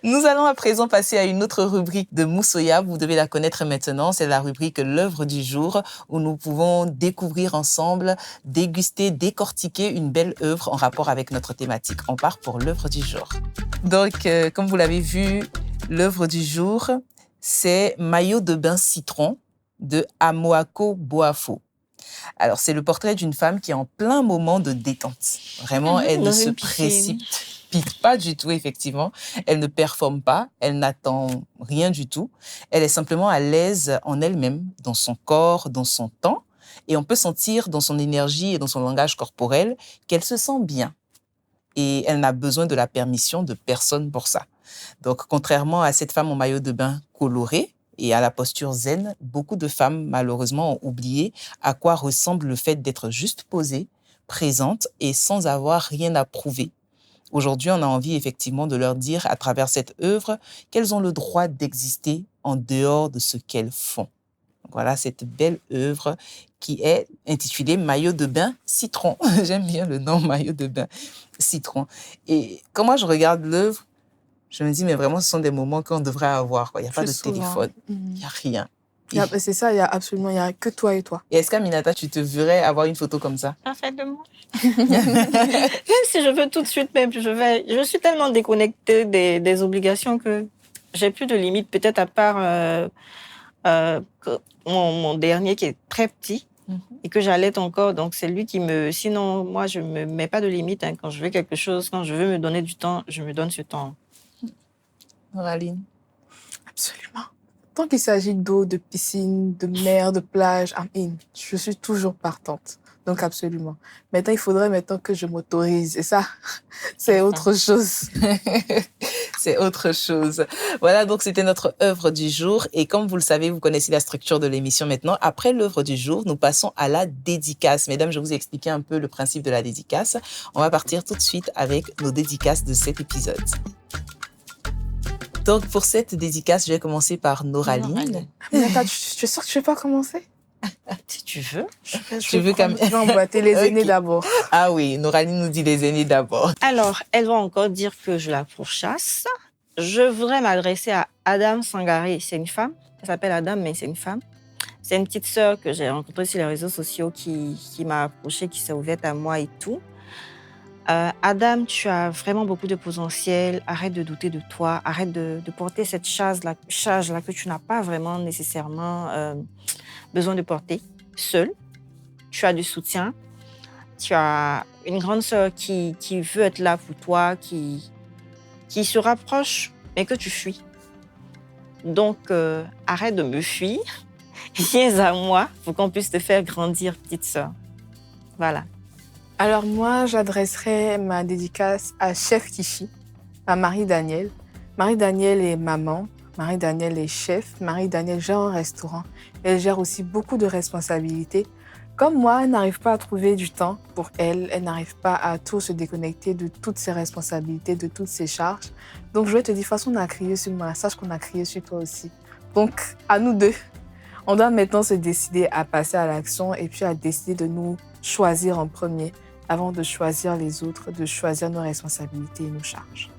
Nous allons à présent passer à une autre rubrique de Moussoya. Vous devez la connaître maintenant. C'est la rubrique L'œuvre du jour, où nous pouvons découvrir ensemble, déguster, décortiquer une belle œuvre en rapport avec notre thématique. On part pour l'œuvre du jour. Donc, comme vous l'avez vu, l'œuvre du jour, c'est Maillot de bain citron de Amoako Boafo. Alors, c'est le portrait d'une femme qui est en plein moment de détente. Vraiment, elle ne se précipite pas du tout, effectivement. Elle ne performe pas, elle n'attend rien du tout. Elle est simplement à l'aise en elle-même, dans son corps, dans son temps. Et on peut sentir dans son énergie et dans son langage corporel qu'elle se sent bien. Et elle n'a besoin de la permission de personne pour ça. Donc, contrairement à cette femme en maillot de bain coloré, et à la posture zen, beaucoup de femmes, malheureusement, ont oublié à quoi ressemble le fait d'être juste posée, présente et sans avoir rien à prouver. Aujourd'hui, on a envie effectivement de leur dire, à travers cette œuvre, qu'elles ont le droit d'exister en dehors de ce qu'elles font. Voilà cette belle œuvre qui est intitulée Maillot de bain citron. J'aime bien le nom Maillot de bain citron. Et quand moi je regarde l'œuvre, je me dis, mais vraiment, ce sont des moments qu'on devrait avoir. Il n'y a pas de téléphone, il n'y a rien. C'est ça, il n'y a que toi et toi. Et est-ce qu'Aminata, tu te verrais avoir une photo comme ça? Parfaitement. Même si je veux tout de suite, même, je suis tellement déconnectée des obligations que j'ai plus de limites, peut-être à part mon dernier qui est très petit et que j'allaite encore. Donc, c'est lui qui me... Sinon, moi, je ne me mets pas de limites. Quand je veux quelque chose, quand je veux me donner du temps, je me donne ce temps. Noraline? Absolument. Tant qu'il s'agit d'eau, de piscine, de mer, de plage, je suis toujours partante. Donc, absolument. Maintenant, il faudrait que je m'autorise. Et ça, c'est autre chose. C'est autre chose. Voilà, donc c'était notre œuvre du jour. Et comme vous le savez, vous connaissez la structure de l'émission maintenant. Après l'œuvre du jour, nous passons à la dédicace. Mesdames, je vous ai expliqué un peu le principe de la dédicace. On va partir tout de suite avec nos dédicaces de cet épisode. Donc, pour cette dédicace, je vais commencer par Noraline. Mais attends, tu es sûre que tu ne veux pas commencer? Si tu veux. Tu veux quand même... Je vais emboîter les aînés Ok. d'abord. Ah oui, Nouraline nous dit les aînés d'abord. Alors, elle va encore dire que je la pourchasse. Je voudrais m'adresser à Adam Sangare. C'est une femme. Elle s'appelle Adam, mais c'est une femme. C'est une petite sœur que j'ai rencontrée sur les réseaux sociaux qui m'a approchée, qui s'est ouverte à moi et tout. Adam, tu as vraiment beaucoup de potentiel. Arrête de douter de toi. Arrête de porter cette charge-là que tu n'as pas vraiment nécessairement besoin de porter seul. Tu as du soutien. Tu as une grande sœur qui veut être là pour toi, qui se rapproche, mais que tu fuis. Donc, arrête de me fuir. Viens à moi pour qu'on puisse te faire grandir, petite sœur. Voilà. Alors moi, j'adresserai ma dédicace à Chef Kishi, à Marie-Danielle. Marie-Danielle est maman, Marie-Danielle est chef, Marie-Danielle gère un restaurant. Elle gère aussi beaucoup de responsabilités. Comme moi, elle n'arrive pas à trouver du temps pour elle, elle n'arrive pas à tout se déconnecter de toutes ses responsabilités, de toutes ses charges. Donc je vais te dire, de toute façon, on a crié sur moi, sache qu'on a crié sur toi aussi. Donc, à nous deux, on doit maintenant se décider à passer à l'action et puis à décider de nous choisir en premier avant de choisir les autres, de choisir nos responsabilités et nos charges.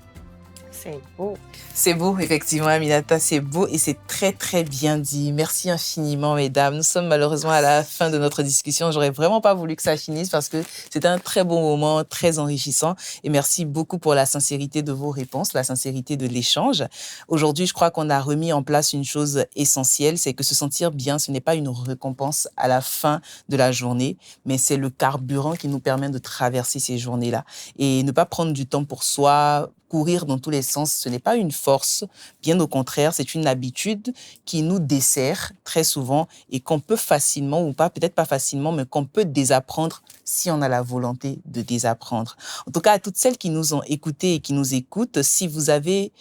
C'est beau. C'est beau, effectivement, Aminata, c'est beau et c'est très, très bien dit. Merci infiniment, mesdames. Nous sommes malheureusement à la fin de notre discussion. J'aurais vraiment pas voulu que ça finisse parce que c'était un très bon moment, très enrichissant. Et merci beaucoup pour la sincérité de vos réponses, la sincérité de l'échange. Aujourd'hui, je crois qu'on a remis en place une chose essentielle, c'est que se sentir bien, ce n'est pas une récompense à la fin de la journée, mais c'est le carburant qui nous permet de traverser ces journées-là. Et ne pas prendre du temps pour soi, courir dans tous les sens, ce n'est pas une force, bien au contraire, c'est une habitude qui nous dessert très souvent et qu'on peut facilement, ou pas, peut-être pas facilement, mais qu'on peut désapprendre si on a la volonté de désapprendre. En tout cas, à toutes celles qui nous ont écoutés et qui nous écoutent, si vous avez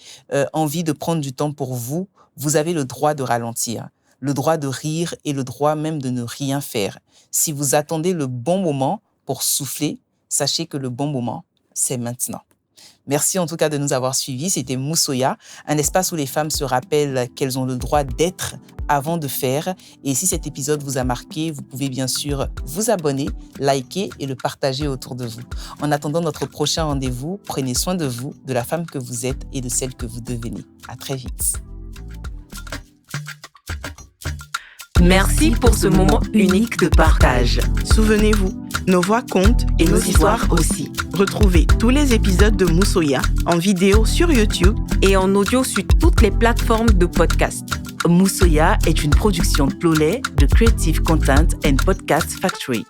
envie de prendre du temps pour vous, vous avez le droit de ralentir, le droit de rire et le droit même de ne rien faire. Si vous attendez le bon moment pour souffler, sachez que le bon moment, c'est maintenant. Merci en tout cas de nous avoir suivis. C'était Moussoya, un espace où les femmes se rappellent qu'elles ont le droit d'être avant de faire. Et si cet épisode vous a marqué, vous pouvez bien sûr vous abonner, liker et le partager autour de vous. En attendant notre prochain rendez-vous, prenez soin de vous, de la femme que vous êtes et de celle que vous devenez. À très vite. Merci pour ce moment unique de partage. Souvenez-vous, nos voix comptent et nos histoires aussi. Retrouvez tous les épisodes de Moussoya en vidéo sur YouTube Et en audio sur toutes les plateformes de podcast. Moussoya est une production Plolay de Creative Content and Podcast Factory.